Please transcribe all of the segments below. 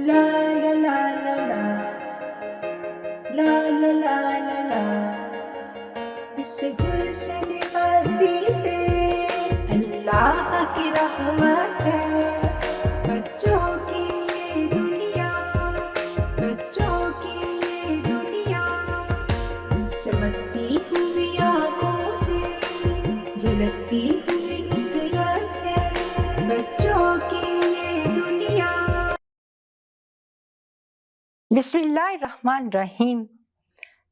La la la la la, la la la la la, इस गुलशन हस्ती पे अल्लाह की रहमत है। बच्चों की ये दुनिया, बच्चों की ये दुनिया, चमकती हुई आँखों से झलकती हुई नुसरत है। बच्चों की ये दुनिया। बिस्मिल्लाहिर्रहमानिर्रहीम।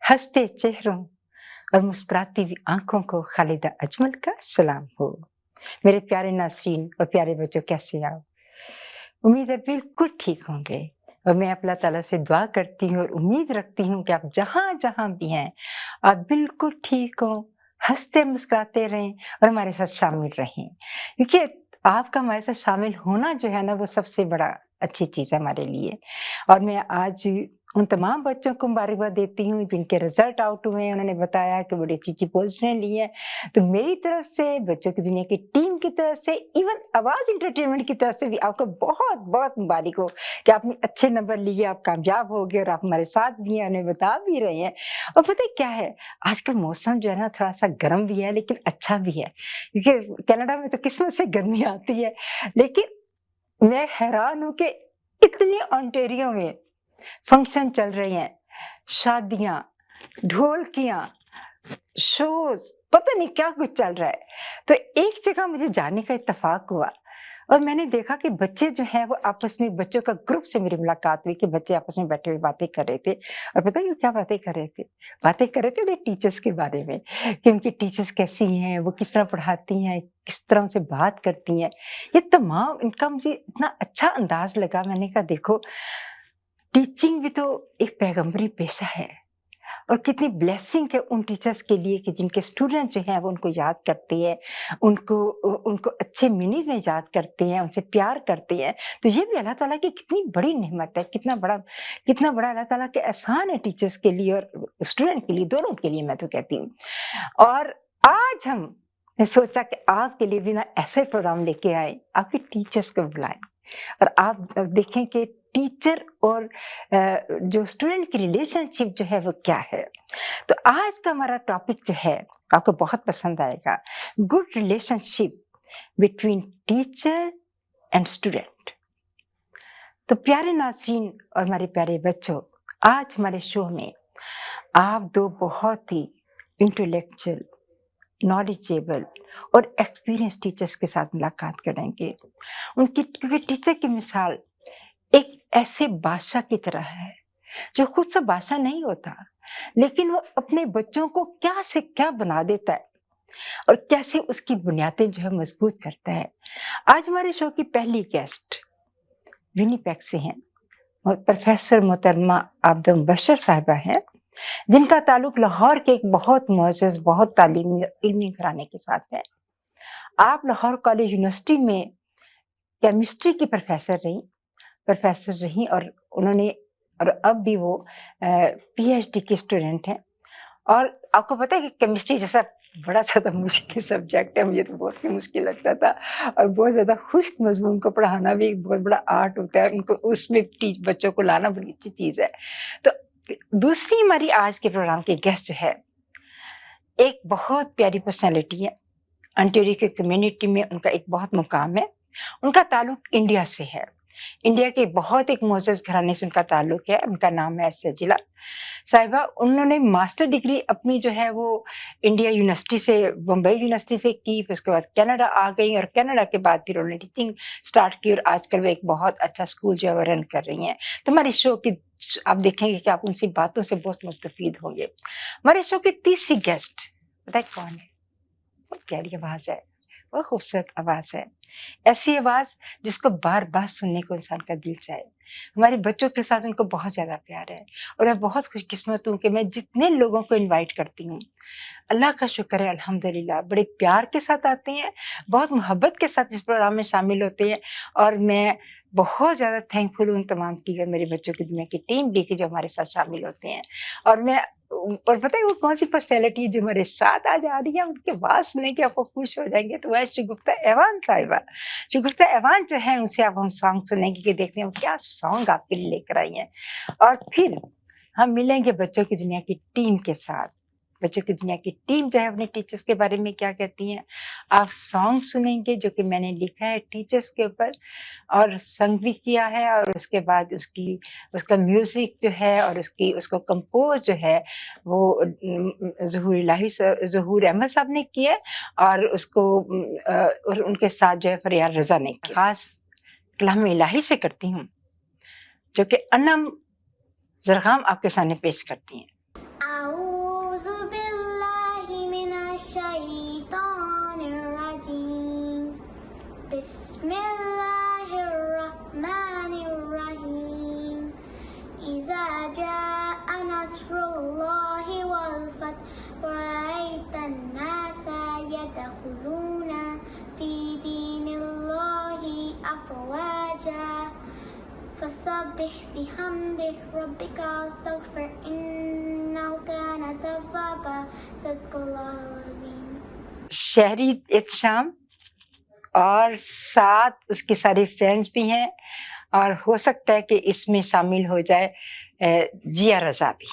हंसते चेहरों और मुस्कुराती हुई आंखों को खालिदा अजमल का सलाम हो। मेरे प्यारे नाज़रीन और प्यारे बच्चों, कैसे हैं आप? उम्मीद है बिल्कुल ठीक होंगे और मैं अल्लाह ताला से दुआ करती हूँ और उम्मीद रखती हूँ कि आप जहाँ भी हैं, आप बिल्कुल ठीक हो, हंसते मुस्कुराते रहें और हमारे साथ शामिल रहें, क्योंकि आपका हमारे साथ शामिल होना जो है ना, वो सबसे बड़ा अच्छी चीज़ है हमारे लिए। और मैं आज उन तमाम बच्चों को मुबारकबाद देती हूँ जिनके रिजल्ट आउट हुए हैं। उन्होंने बताया कि बड़ी अच्छी-अच्छी पोज़ीशन ली है। तो मेरी तरफ से, बच्चों की दुनिया की टीम की तरफ से, इवन आवाज़ एंटरटेनमेंट की तरफ से भी आपको बहुत-बहुत मुबारक हो कि आपने अच्छे नंबर लिए, आप कामयाब हो गए और आप हमारे साथ भी हैं, हमें बता भी रहे हैं। और पता है क्या है, आजकल मौसम जो है ना, थोड़ा-सा गर्म भी है लेकिन अच्छा भी है, क्योंकि कनाडा में तो किस्मत से गर्मी आती है। लेकिन मैं हैरान हूँ कि इतनी ओंटारियो में फंक्शन चल रहे हैं, शादियाँ, ढोलकियाँ, शोज़, पता नहीं क्या कुछ चल रहा है। तो एक जगह मुझे जाने का इत्तेफ़ाक हुआ और मैंने देखा कि बच्चे जो हैं वो आपस में, बच्चों का ग्रुप से मेरी मुलाकात हुई कि बच्चे आपस में बैठे हुए बातें कर रहे थे। और पता है वो क्या बातें कर रहे थे? बातें कर रहे थे उनके टीचर्स के बारे में कि उनकी टीचर्स कैसी हैं, वो किस तरह पढ़ाती हैं, किस तरह उनसे बात करती हैं। ये तमाम इनका मुझे इतना अच्छा अंदाज़ लगा। मैंने कहा देखो, टीचिंग भी तो एक पैगंबरी पेशा है और कितनी ब्लेसिंग है उन टीचर्स के लिए कि जिनके स्टूडेंट जो हैं वो उनको याद करते हैं, उनको अच्छे मीनिंग में याद करते हैं, उनसे प्यार करते हैं। तो ये भी अल्लाह ताला की कितनी बड़ी नेमत है, कितना बड़ा अल्लाह ताला का एहसान है टीचर्स के लिए और स्टूडेंट के लिए, दोनों के लिए मैं तो कहती हूँ। और आज हमने सोचा कि आपके लिए भी ना ऐसा ही प्रोग्राम लेके आए, आपके टीचर्स को बुलाएँ और आप देखें कि टीचर और जो स्टूडेंट की रिलेशनशिप जो है वो क्या है। तो आज का हमारा टॉपिक जो है आपको बहुत पसंद आएगा, good relationship between teacher and student. तो प्यारे नाज़रीन और हमारे प्यारे बच्चों, आज हमारे शो में आप दो बहुत ही इंटेलेक्चुअल, नॉलेजेबल और एक्सपीरियंस टीचर्स के साथ मुलाकात करेंगे। क्योंकि टीचर की मिसाल एक ऐसे बादशाह की तरह है जो खुद से बादशाह नहीं होता, लेकिन वो अपने बच्चों को क्या से क्या बना देता है और कैसे उसकी बुनियादें जो है मजबूत करता है। आज हमारे शो की पहली गेस्ट विनिपेग से हैं और प्रोफेसर मोहतरमा आबदा मुबशर साहिबा हैं, जिनका ताल्लुक लाहौर के एक बहुत मुअज़्ज़ज़, बहुत तालीमी इल्मी घराने के साथ है। आप लाहौर कॉलेज यूनिवर्सिटी में केमिस्ट्री की प्रोफेसर रहीं और उन्होंने, और अब भी वो पीएचडी की स्टूडेंट हैं। और आपको पता है कि केमिस्ट्री जैसा बड़ा ज़्यादा मुश्किल सब्जेक्ट है, मुझे तो बहुत ही मुश्किल लगता था और बहुत ज़्यादा खुश्क मज़मून को पढ़ाना भी एक बहुत बड़ा आर्ट होता है, उनको उसमें बच्चों को लाना बड़ी अच्छी चीज़ है। तो दूसरी हमारी आज के प्रोग्राम की गेस्ट जो है, एक बहुत प्यारी पर्सनैलिटी है। ओंटारियो की कम्युनिटी में उनका एक बहुत मुकाम है। उनका ताल्लुक इंडिया से है। इंडिया के बहुत एक मुअज़्ज़ज़ घराने से उनका ताल्लुक है। उनका नाम है सजिला साहिबा। उन्होंने मास्टर डिग्री अपनी जो है वो इंडिया यूनिवर्सिटी से, बम्बई यूनिवर्सिटी से की, फिर उसके बाद कनाडा आ गई और कनाडा के बाद फिर उन्होंने टीचिंग स्टार्ट की और आजकल वो एक बहुत अच्छा स्कूल जो है वो रन कर रही हैं। तो हमारे शो की आप देखेंगे कि आप उनसी बातों से बहुत मुस्तफ़ीद होंगे। हमारे शो की तीसरी गेस्ट पता है कौन है? बहुत प्यारी आवाज़ है, बहुत खूबसूरत आवाज़ है। ऐसी आवाज़ जिसको बार-बार सुनने को इंसान का दिल चाहे। हमारे बच्चों के साथ उनको बहुत ज़्यादा प्यार है और मैं बहुत खुशकिस्मत हूँ कि मैं जितने लोगों को इनवाइट करती हूँ, अल्लाह का शुक्र है अल्हम्दुलिल्लाह, बड़े प्यार के साथ आते हैं, बहुत मोहब्बत के साथ इस प्रोग्राम में शामिल होते हैं। और मैं बहुत ज़्यादा थैंकफुल हूँ उन तमाम की, मेरे बच्चों की दुनिया की टीम भी, कि जो हमारे साथ शामिल होते हैं। और मैं اور پتہ ہے وہ کون سی پرسنالٹی جو ہمارے ساتھ آج آ رہی ہے، ان کی آواز سنیں گے آپ کو خوش ہو جائیں گے، تو وہ شگفتہ ایوان صاحبہ، شگفتہ ایوان جو ہے ان سے اب ہم سانگ سنیں گے کہ دیکھنے میں کیا سانگ آپ کے لیے لے کر آئی ہیں. اور پھر ہم ملیں گے بچوں کی دنیا کی ٹیم کے ساتھ. بچوں کی دنیا کی ٹیم جو ہے اپنے ٹیچرز کے بارے میں کیا کہتی ہیں. آپ سانگ سنیں گے جو کہ میں نے لکھا ہے ٹیچرز کے اوپر اور سنگ بھی کیا ہے، اور اس کے بعد اس کا میوزک جو ہے اور اس کو کمپوز جو ہے وہ ظہور احمد صاحب نے کیا، اور اس کو اور ان کے ساتھ جو ہے فریال رضا نے کیا. خاص کلام الہی سے کرتی ہوں جو کہ انم زرغام آپ کے سامنے پیش کرتی ہیں. أعوذ بالله من الشيطان الرجيم بسم الله الرحمن الرحيم إذا جاء نصر الله والفتح ورأيت الناس يدخلون في دين الله أفواجا فسبح بحمد ربك واستغفر إنه كان توابا صدق الله العظيم. شہری احتشام اور ساتھ اس کے سارے فرینڈز بھی ہیں، اور ہو سکتا ہے کہ اس میں شامل ہو جائے جیا رضا بھی.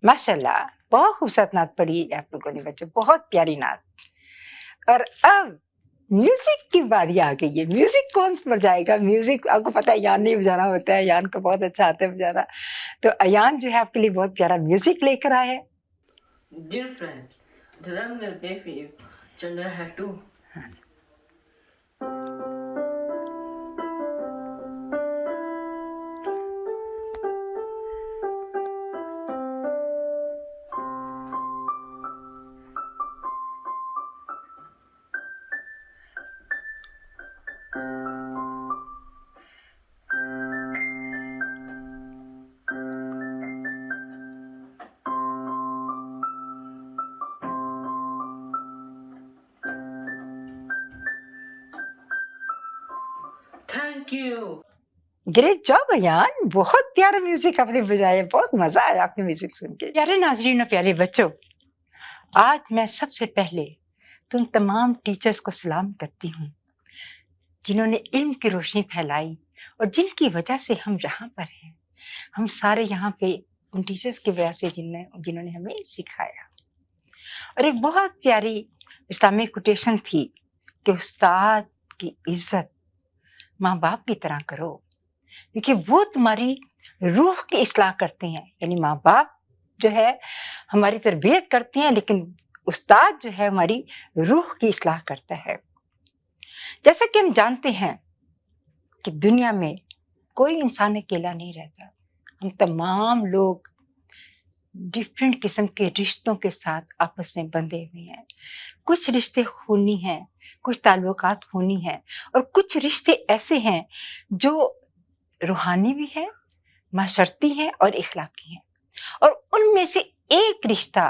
ماشاء اللہ بہت خوبصورت نعت پڑھی آپ لوگوں نے بچوں، بہت پیاری نعت. اور اب میوزک کی باری آ گئی ہے. میوزک کون بجائے گا؟ میوزک آپ کو پتہ ہے ایان نے بجانا ہوتا ہے، ایان کو بہت اچھا آتا ہے بجانا. تو ایان جو ہے آپ کے لیے بہت پیارا میوزک لے کر آئے ہیں. Dear friend, today I'm gonna play for you Chandra Hai Tu. Thank you. Great job Ian, بہت پیارا میوزک آپ نے بجایا، بہت مزہ آیا آپ نے میوزک سن کے. پیارے ناظرین اور پیارے بچوں، آج میں سب سے پہلے تم تمام ٹیچرز کو سلام کرتی ہوں جنہوں نے علم کی روشنی پھیلائی اور جن کی وجہ سے ہم یہاں پر ہیں. ہم سارے یہاں پہ ان ٹیچرز کی وجہ سے جنہوں نے ہمیں سکھایا. اور ایک بہت پیاری اسلامی کوٹیشن تھی کہ استاد کی عزت ماں باپ کی طرح کرو، کیونکہ وہ تمہاری روح کی اصلاح کرتے ہیں. یعنی ماں باپ جو ہے ہماری تربیت کرتے ہیں، لیکن استاد جو ہے ہماری روح کی اصلاح کرتا ہے. جیسا کہ ہم جانتے ہیں کہ دنیا میں کوئی انسان اکیلا نہیں رہتا. ہم تمام لوگ ڈفرینٹ قسم کے رشتوں کے ساتھ آپس میں بندھے ہوئے ہیں. کچھ رشتے خونی ہیں، کچھ تعلقات خونی ہیں، اور کچھ رشتے ایسے ہیں جو روحانی بھی ہیں، معاشرتی ہیں اور اخلاقی ہیں. اور ان میں سے ایک رشتہ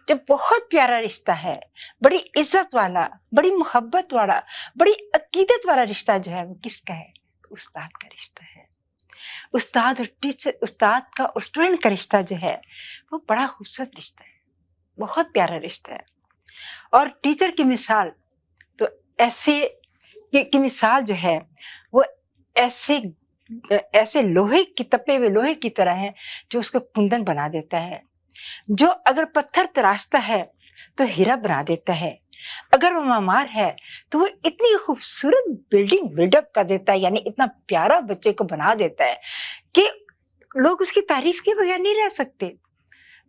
جو بہت پیارا رشتہ ہے، بڑی عزت والا، بڑی محبت والا، بڑی عقیدت والا رشتہ جو ہے وہ کس کا ہے؟ استاد کا رشتہ ہے. استاد اور ٹیچر، استاد کا اور اسٹوڈنٹ کا رشتہ جو ہے وہ بڑا خوبصورت رشتہ ہے، بہت پیارا رشتہ ہے. اور ٹیچر کی مثال تو ایسے مثال جو ہے وہ ایسے لوہے کی تپے ہوئے لوہے کی طرح ہے جو اس کو کندن بنا دیتا ہے، جو اگر پتھر تراشتا ہے تو ہیرا بنا دیتا ہے. اگر وہ معمار ہے تو وہ اتنی خوبصورت بلڈ اپ کر دیتا ہے، یعنی اتنا پیارا بچے کو بنا دیتا ہے کہ لوگ اس کی تعریف کے بغیر نہیں رہ سکتے.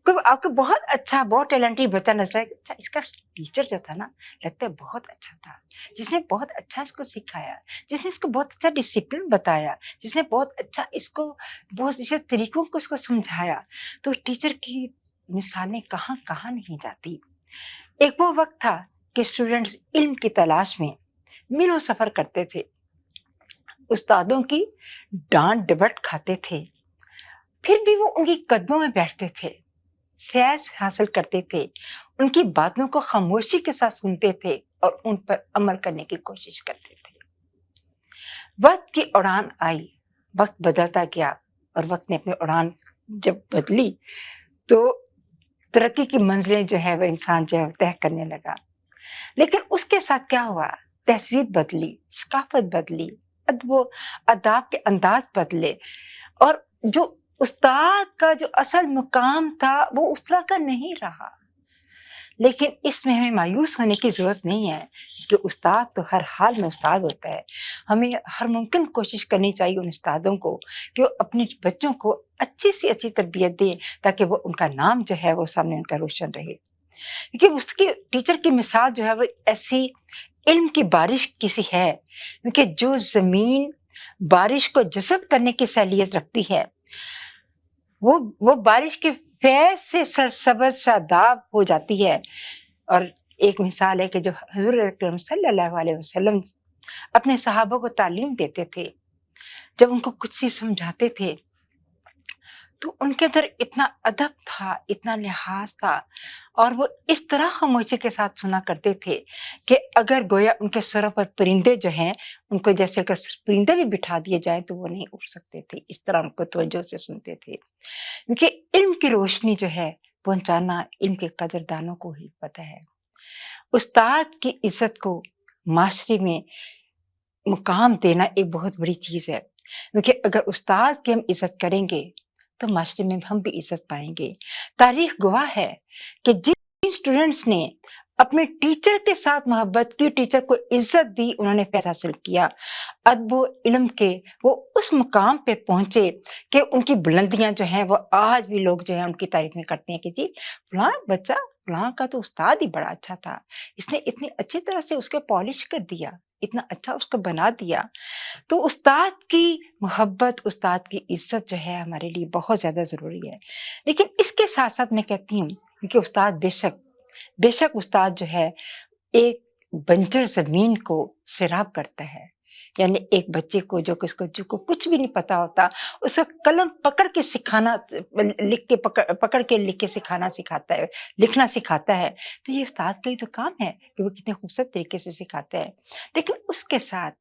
आपको बहुत अच्छा, बहुत टैलेंटेड बच्चा नजर आए, अच्छा इसका टीचर जो था ना, लगता है बहुत अच्छा था, जिसने बहुत अच्छा इसको सिखाया, जिसने इसको बहुत अच्छा डिसिप्लिन बताया, जिसने बहुत अच्छा इसको बहुत अच्छे तरीकों को इसको समझाया। तो टीचर की मिसालें कहाँ कहाँ नहीं जाती। एक वो वक्त था कि स्टूडेंट्स इल्म की तलाश में मीलों सफर करते थे, उस्तादों की डांट डपट खाते थे, फिर भी वो उनकी कदमों में बैठते थे, फैज़ हासिल करते थे, उनकी बातों को खामोशी के साथ सुनते थे और उन पर अमल करने की कोशिश करते थे। वक्त की उड़ान आई, वक्त बदलता गया और वक्त ने अपनी उड़ान जब बदली तो तरक्की की मंजिलें जो है वो इंसान जो है तय करने लगा। लेकिन उसके साथ क्या हुआ, तहजीब बदली, सकाफत बदली, अदाब के अंदाज बदले और जो उस्ताद का जो असल मुकाम था वो उस तरह का नहीं रहा। लेकिन इसमें हमें मायूस होने की ज़रूरत नहीं है कि उस्ताद तो हर हाल में उस्ताद होता है। हमें हर मुमकिन कोशिश करनी चाहिए उन उस्तादों को कि वो अपने बच्चों को अच्छी से अच्छी तरबियत दें, ताकि वो उनका नाम जो है वो सामने उनका रोशन रहे। क्योंकि उसकी टीचर की मिसाल जो है वो ऐसी इल्म की बारिश किसी है, क्योंकि जो ज़मीन बारिश को जज़ब करने की सलाहियत रखती है, वो बारिश के फैज़ से सरसब्ज़ शादाब हो जाती है। और एक मिसाल है कि जो हुज़ूर अकरम सल्लल्लाहु अलैहि वसल्लम अपने सहाबा को तालीम देते थे, जब उनको कुछ चीज़ समझाते थे, तो उनके अंदर इतना अदब था, इतना लिहाज़ था और वो इस तरह खामोशी के साथ सुना करते थे कि अगर गोया उनके सरों पर परिंदे जो हैं, उनको जैसे अगर परिंदे भी बिठा दिए जाएँ तो वो नहीं उड़ सकते थे, इस तरह उनको तवज्जो से सुनते थे। क्योंकि इल्म की रोशनी जो है पहुँचाना इल्म के कदरदानों को ही पता है। उस्ताद की इज़्ज़त को माशरे में मुकाम देना एक बहुत बड़ी चीज़ है, क्योंकि अगर उस्ताद की हम इज़्ज़त करेंगे तो माशरे में हम भी इज़्ज़त पाएँगे। तारीख़ गवाह है कि जिन स्टूडेंट्स ने अपने टीचर के साथ मोहब्बत की, टीचर को इज़्ज़त दी, उन्होंने फ़ैज़ हासिल किया, अदब इल्म के वो उस मुकाम पे पहुँचे कि उनकी बुलंदियाँ जो हैं वो आज भी लोग जो हैं उनकी तारीफ़ में करते हैं कि जी फलाँ बच्चा, फलाँ का तो उस्ताद ही बड़ा अच्छा था, इसने इतनी अच्छी तरह से उसको पॉलिश कर दिया, इतना अच्छा उसको बना दिया। तो उस्ताद की मोहब्बत, उस्ताद की इज़्ज़त जो है हमारे लिए बहुत ज़्यादा ज़रूरी है। लेकिन इसके साथ-साथ मैं कहती हूँ कि उस्ताद बेशक उस्ताद जो है एक बंजर ज़मीन को सैराब करता है। यानी एक बच्चे को जो कुछ भी नहीं पता होता, उसको कलम पकड़ के सिखाना, लिख के पकड़ के लिख के सिखाना सिखाता है, लिखना सिखाता है। तो ये उस्ताद का ही तो काम है कि वो कितने खूबसूरत तरीके से सिखाता है। लेकिन उसके साथ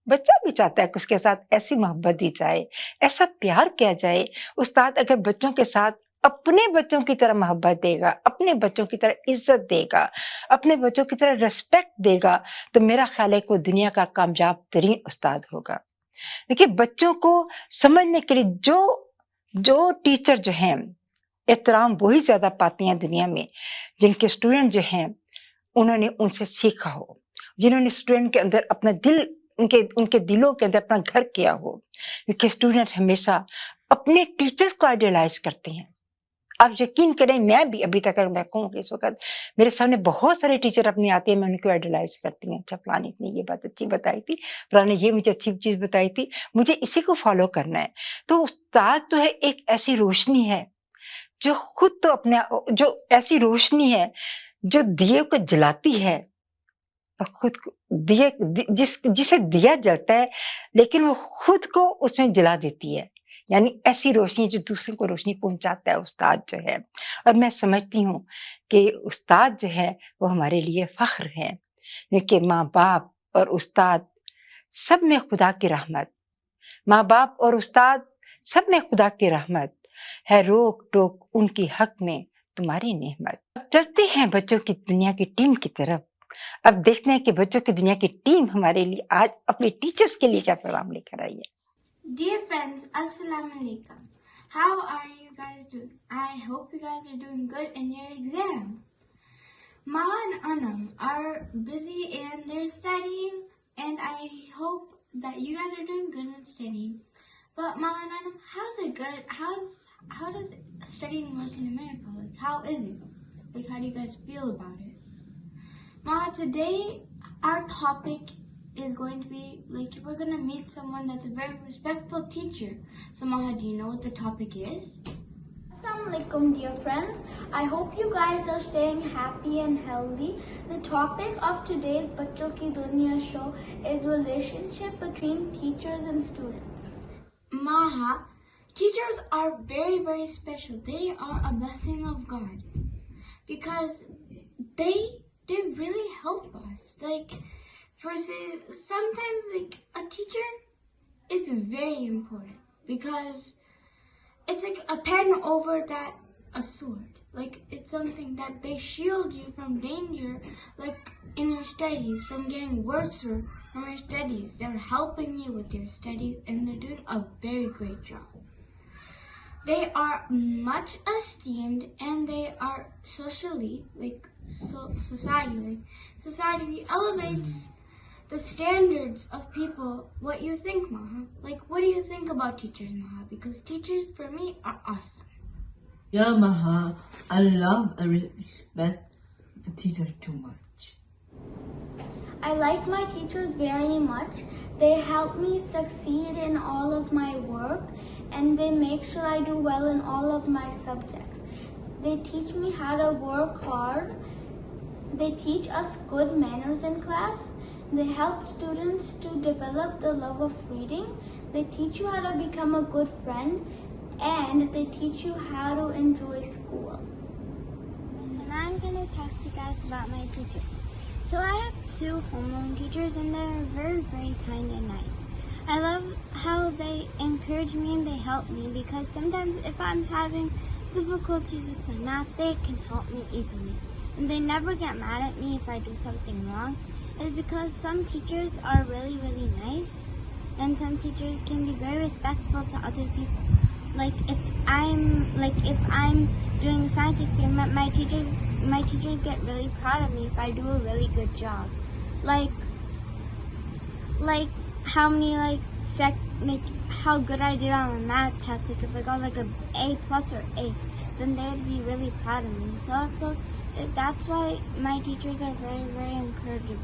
बच्चा भी चाहता है कि उसके साथ ऐसी मोहब्बत दी जाए, ऐसा प्यार किया जाए। उस्ताद अगर बच्चों के साथ अपने बच्चों की तरह मोहब्बत देगा, अपने बच्चों की तरह इज़्ज़त देगा, अपने बच्चों की तरह रिस्पेक्ट देगा, तो मेरा ख़्याल है कि वो दुनिया का कामयाब तरीन उस्ताद होगा। देखिए बच्चों को समझने के लिए जो टीचर जो हैं, एहतराम वही ज़्यादा पाती हैं दुनिया में, जिनके स्टूडेंट जो हैं, उन्होंने उनसे सीखा हो, जिन्होंने स्टूडेंट के अंदर अपना दिल उनके दिलों के अंदर अपना घर किया हो। क्योंकि स्टूडेंट हमेशा अपने टीचर्स को आइडियलाइज़ करते हैं। आप यकीन करें, मैं भी अभी तक अगर मैं कहूँ कि इस वक़्त मेरे सामने बहुत सारे टीचर अपने आते हैं, मैं उनको आइडियलाइज़ करती हूँ। अच्छा फलानी ने ये बात अच्छी बताई थी, फलाने ये मुझे अच्छी चीज़ बताई थी, मुझे इसी को फ़ॉलो करना है। तो उस्ताद तो है एक ऐसी रोशनी है, जो खुद तो अपने जो ऐसी रोशनी है, जो दिए को जलाती है और खुद को जिसे दिया जलता है, लेकिन वो खुद को उसमें जला देती है। यानी ऐसी रोशनी जो दूसरों को रोशनी पहुँचाता है उस्ताद जो है। और मैं समझती हूँ कि उस्ताद जो है वो हमारे लिए फ़ख्र है, क्योंकि माँ-बाप और उस्ताद सब में खुदा की रहमत, माँ-बाप और उस्ताद सब में खुदा की रहमत है, रोक-टोक उनकी हक में तुम्हारी नेमत। अब चलते हैं बच्चों की दुनिया की टीम की तरफ। अब देखते हैं कि बच्चों की दुनिया की टीम हमारे लिए आज अपने टीचर्स के लिए क्या पैगाम लेकर आई है। Dear friends, Assalamu alaikum. How are you guys doing? I hope you guys are doing good in your exams. Ma and Anam are busy and they're studying, and I hope that you guys are doing good in studying. But Mahananam, how's it good? How does studying work in America? Like, how is it? Like, how do you guys feel about it? Maha, today our topic is going to be, like, we're going to meet someone that's a very respectful teacher. So Maha, do you know what the topic is? Assalamualaikum, dear friends. I hope you guys are staying happy and healthy. The topic of today's Bachcho Ki Duniya show is relationship between teachers and students. Maha, teachers are very, very special. They are a blessing of God because they really help us. Like, sometimes, like, a teacher is very important because it's like a pen over a sword. Like, it's something that they shield you from danger, like in your studies, from getting worse from your studies. They're helping you with your studies and they're doing a very great job. They are much esteemed and they are society elevates the standards of people. What you think, Maha? Like, what do you think about teachers, Maha? Because teachers, for me, are awesome. Yeah, Maha, I love and respect the teacher too much. I like my teachers very much. They help me succeed in all of my work and they make sure I do well in all of my subjects. They teach me how to work hard. They teach us good manners in class. They help students to develop the love of reading. They teach you how to become a good friend and they teach you how to enjoy school. So now I'm going to talk to you guys about my teachers. So I have 2 homeroom teachers and they're very, very kind and nice. I love how they encourage me and they help me because sometimes if I'm having difficulties with my math, they can help me easily. And they never get mad at me if I do something wrong. It's because some teachers are really, really nice and some teachers can be very respectful to other people. Like if I'm doing a science experiment, my teachers get really proud of me if I do a really good job. Like how many how good I did on a math test. Like if I got like a A+ or A, then they would be really proud of me. So that's why my teachers are very, very encouraging.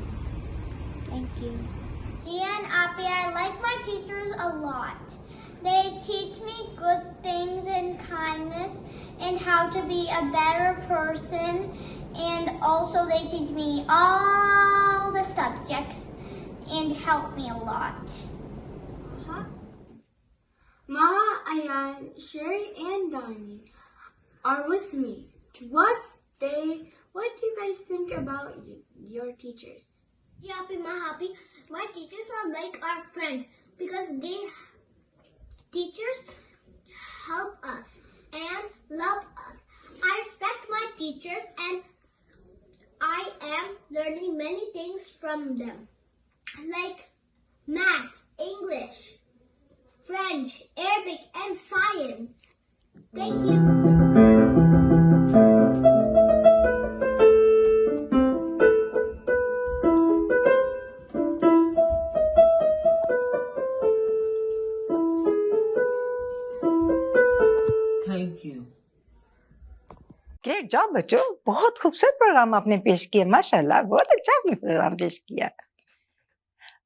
Thank you. Gia and Api, I like my teachers a lot. They teach me good things and kindness and how to be a better person. And also they teach me all the subjects and help me a lot. Maha, Ayan, Sherry, and Donnie are with me. What do you guys think about your teachers? Happy, my teachers are like our friends because teachers help us and love us. I respect my teachers and I am learning many things from them, like math, English, French, Arabic, and science. Thank you. Thank you. Great job बच्चों, बहुत खूबसूरत programme आपने पेश किया, माशाल्लाह, बहुत अच्छा आपने प्रोग्राम पेश किया.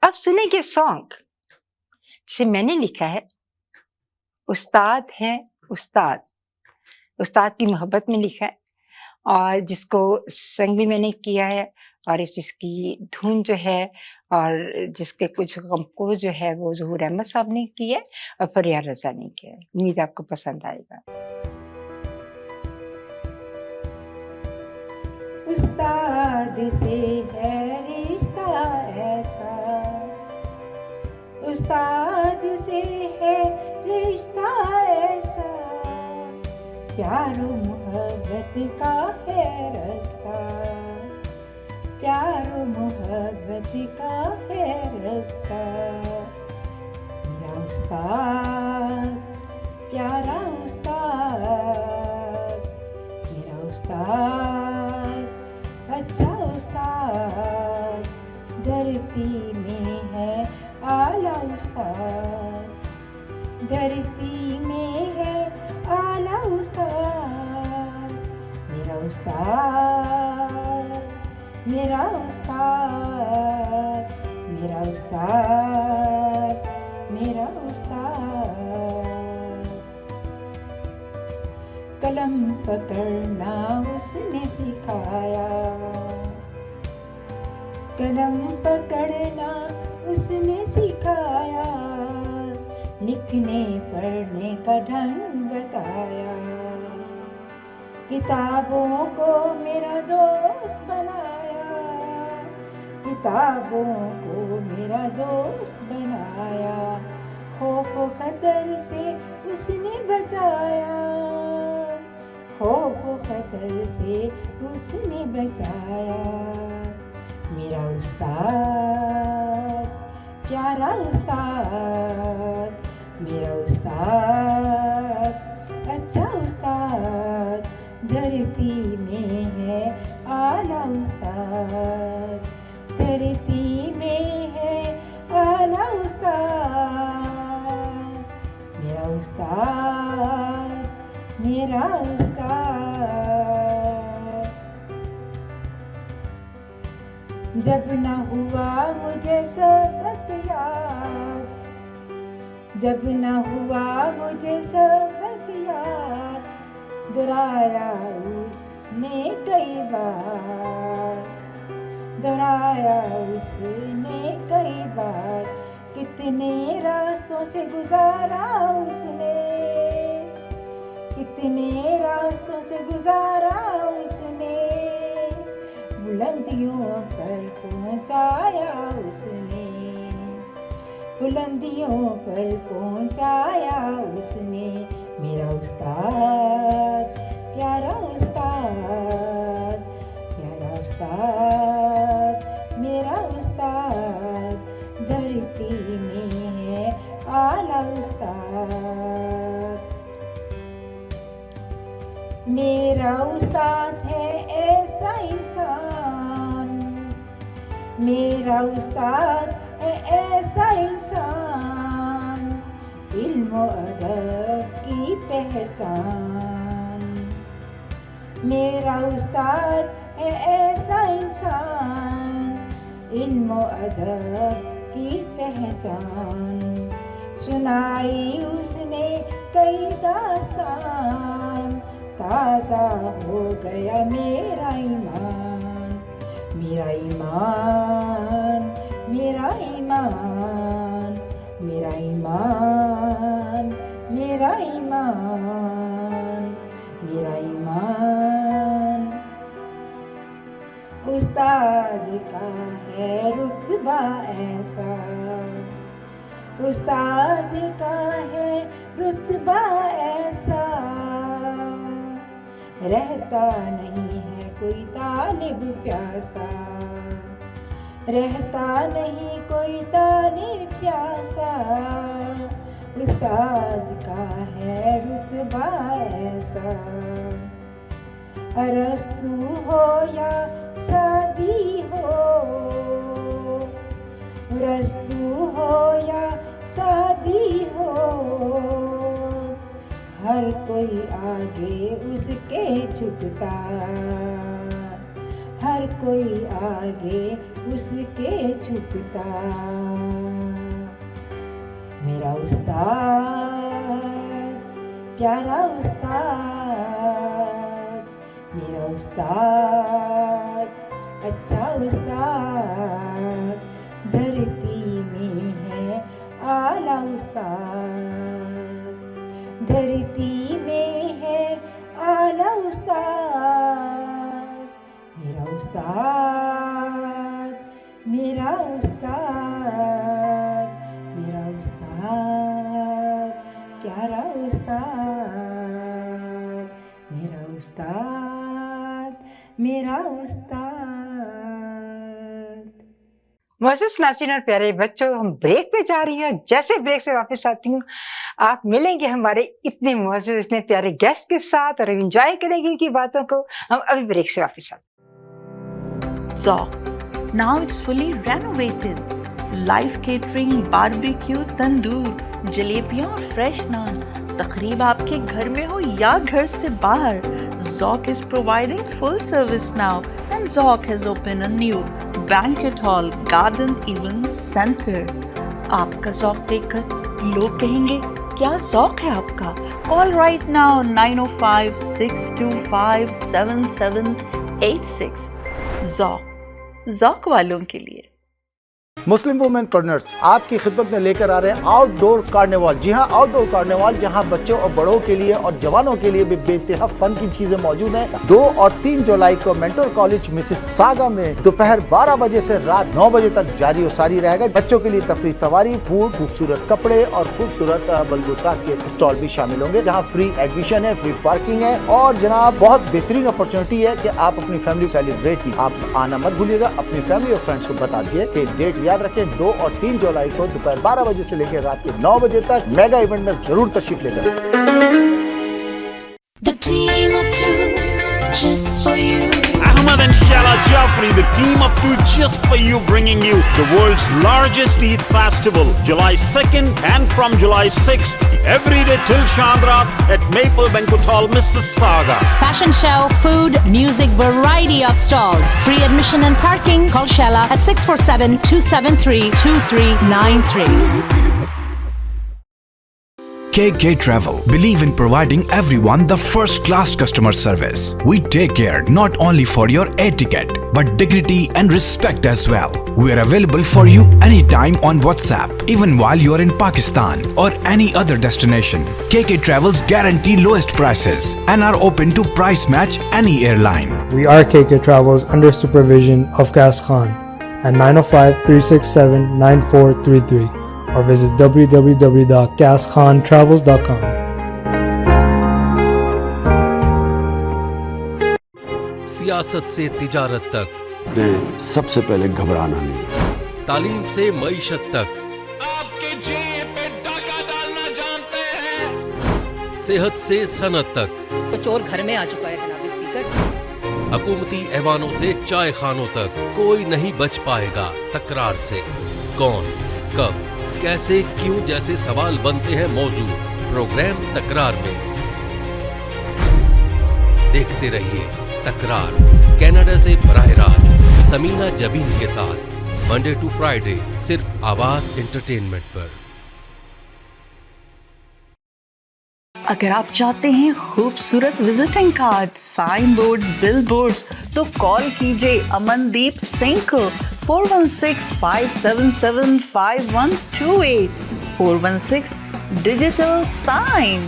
अब सुनेंगे सॉन्ग जिसे मैंने लिखा है. उस्ताद है उस्ताद, उस्ताद की मोहब्बत में लिखा है और जिसको संग भी मैंने किया है और जिसकी धुन जो है और जिसके कुछ कंपोज जो है वो ज़हूर अहमद साहब ने की है और फरियाद रज़ा ने किया है. उम्मीद है आपको पसंद आएगा. उस्ताद से है रिश्ता ऐसा, उस्ताद से है रिश्ता ऐसा, प्यार मोहब्बत का है रास्ता, प्यार मोहब्बत का है रास्ता. मेरा उस्ताद प्यारा उस्ताद, मेरा उस्ताद अच्छा उस्ताद, धरती में है आला उस्ताद, धरती में है आला उस्ताद, मेरा उस्ताद, मेरा उस्ताद, मेरा उस्ताद, मेरा उस्ताद। कलम पकड़ना उसने सिखाया, कलम पकड़ना उसने सिखाया, लिखने पढ़ने का ढंग बताया। किताबों को मेरा दोस्त बनाया, किताबों को मेरा दोस्त बनाया। खौफ खतर से उसने बचाया, खौफ खतर से उसने बचाया। मेरा उस्ताद, प्यारा उस्ताद, मेरा उस्ताद, अच्छा उस्ताद। धरती में है आला उस्ताद, धरती में है आला उस्ताद। मेरा उस्ताद, मेरा उस्ताद। जब न हुआ मुझे सबक याद, जब न हुआ मुझे सबक याद, दोहराया उसने कई बार, दोहराया उसने कई बार। कितने रास्तों से गुजारा उसने, कितने रास्तों से गुजारा उसने। बुलंदियों पर पहुंचाया उसने, बुलंदियों पर पहुंचाया उसने। मेरा उस्ताद, प्यारा उस्ताद, प्यारा उस्ताद, मेरा उस्ताद। धरती में है आला उस्ताद। मेरा उस्ताद है ऐसा इंसान, मेरा उस्ताद है ऐसा इंसान, इल्म व अदब की पहचान। मेरा उस्ताद है ऐसा इंसान, इल्म व अदब की पहचान। सुनाई उसने कई दास्तान, ताज़ा हो गया मेरा ईमान, मेरा ईमान, मेरा ईमान, मेरा ईमान, मेरा ईमान, मेरा ईमान। उस्ताद का है रुतबा ऐसा, उस्ताद का है रुतबा ऐसा। रहता नहीं है कोई तालिब प्यासा, रहता नहीं कोई तालिब प्यासा। उस्ताद का है रुतबा ऐसा। अरस्तु हो या सादी हो, रस्तु हो या सादी हो, हर कोई आगे उसके झुकता, हर कोई आगे उसके झुकता। मेरा उस्ताद, प्यारा उस्ताद, मेरा उस्ताद, अच्छा उस्ताद। धरती में है आला उस्ताद, धरती में है आला उस्ताद। मेरा उस्ताद, मेरा उस्ताद, मेरा उस्ताद, प्यारा उस्ताद। मेरा उस्ताद, मेरा उस्ताद। मोअज़्ज़ज़ नाज़रीन और प्यारे बच्चों, हम ब्रेक पे जा रही हैं। जैसे ब्रेक से वापस आती हूँ, आप मिलेंगे हमारे इतने मोअज़्ज़ज़, इतने प्यारे गेस्ट के साथ और एंजॉय करेंगे इनकी बातों को। हम अभी ब्रेक से वापस आते हैं। So, now it's fully renovated. Live catering, barbecue, tandoor, جلیبیاں اور فریش نان. تقریب آپ کے گھر میں ہو یا گھر سے باہر، ذوق is providing full service now and ذوق has opened a new banquet hall, garden event center. آپ کا ذوق دیکھ کر لوگ کہیں گے کیا ذوق ہے آپ کا. Call right now 905-625-7786. ذوق والوں کے لیے. مسلم وومن کارنرز آپ کی خدمت میں لے کر آ رہے ہیں آؤٹ ڈور کارنیوال. جی ہاں، آؤٹ ڈور کارنیوال جہاں بچوں اور بڑوں کے لیے اور جوانوں کے لیے بھی بے انتہا فن کی چیزیں موجود ہیں. 2 اور 3 جولائی کو مینٹور کالج مسز ساگا میں دوپہر 12 بجے سے رات 9 بجے تک جاری و ساری رہے گا. بچوں کے لیے تفریح، سواری، فوڈ، خوبصورت کپڑے اور خوبصورت ملبوسات کے اسٹال بھی شامل ہوں گے جہاں فری ایڈمیشن ہے، فری پارکنگ ہے اور جناب بہت بہترین اپرچونٹی ہے کہ آپ اپنی فیملی سیلیبریٹ کی. آپ آنا مت بھولیے گا، اپنی فیملی اور فرینڈس کو بتا دیجیے کہ ڈیٹ یاد رکھیں 2 اور 3 جولائی کو دوپہر 12 بجے سے لے کے رات کے 9 بجے تک میگا ایونٹ میں ضرور تشریف لے کر. Ahmad and Shala Jafri, the team of 2 just for you, bringing you the world's largest Eid festival, July 2nd and from July 6th, every day till Chandra at Maple Banquet Hall, Mississauga. Fashion show, food, music, variety of stalls. Free admission and parking. Call Shala at 647-273-2393. KK Travel believe in providing everyone the first class customer service. We take care not only for your air ticket but dignity and respect as well. We are available for you anytime on WhatsApp, even while you are in Pakistan or any other destination. KK Travels guarantee lowest prices and are open to price match any airline. We are KK Travels under supervision of Qais Khan at 905-367-9433 or visit www.qaiskhan.travels.com. سیاست سے تجارت تک سب سے پہلے گھبرانا نہیں، تعلیم سے معیشت تک آپ کے جیب پہ ڈاکہ ڈالنا جانتے ہیں، صحت سے صنعت تک. چور گھر میں آ چکا ہے جناب اسپیکر. حکومتی ایوانوں سے چائے خانوں تک کوئی نہیں بچ پائے گا تکرار سے. کون، کب، کیسے، کیوں جیسے سوال بنتے ہیں موضوع پروگرام تکرار میں. دیکھتے رہیے تکرار کینیڈا سے براہ راست سمینا جبین کے ساتھ منڈے ٹو فرائیڈے صرف آواز انٹرٹینمنٹ پر. اگر آپ چاہتے ہیں خوبصورت وزٹنگ کارڈ، سائن بورڈز، بل بورڈز تو کال کیجیے امن دیپ سنگھ کو 416-577-5128 416 ڈیجیٹل سائن.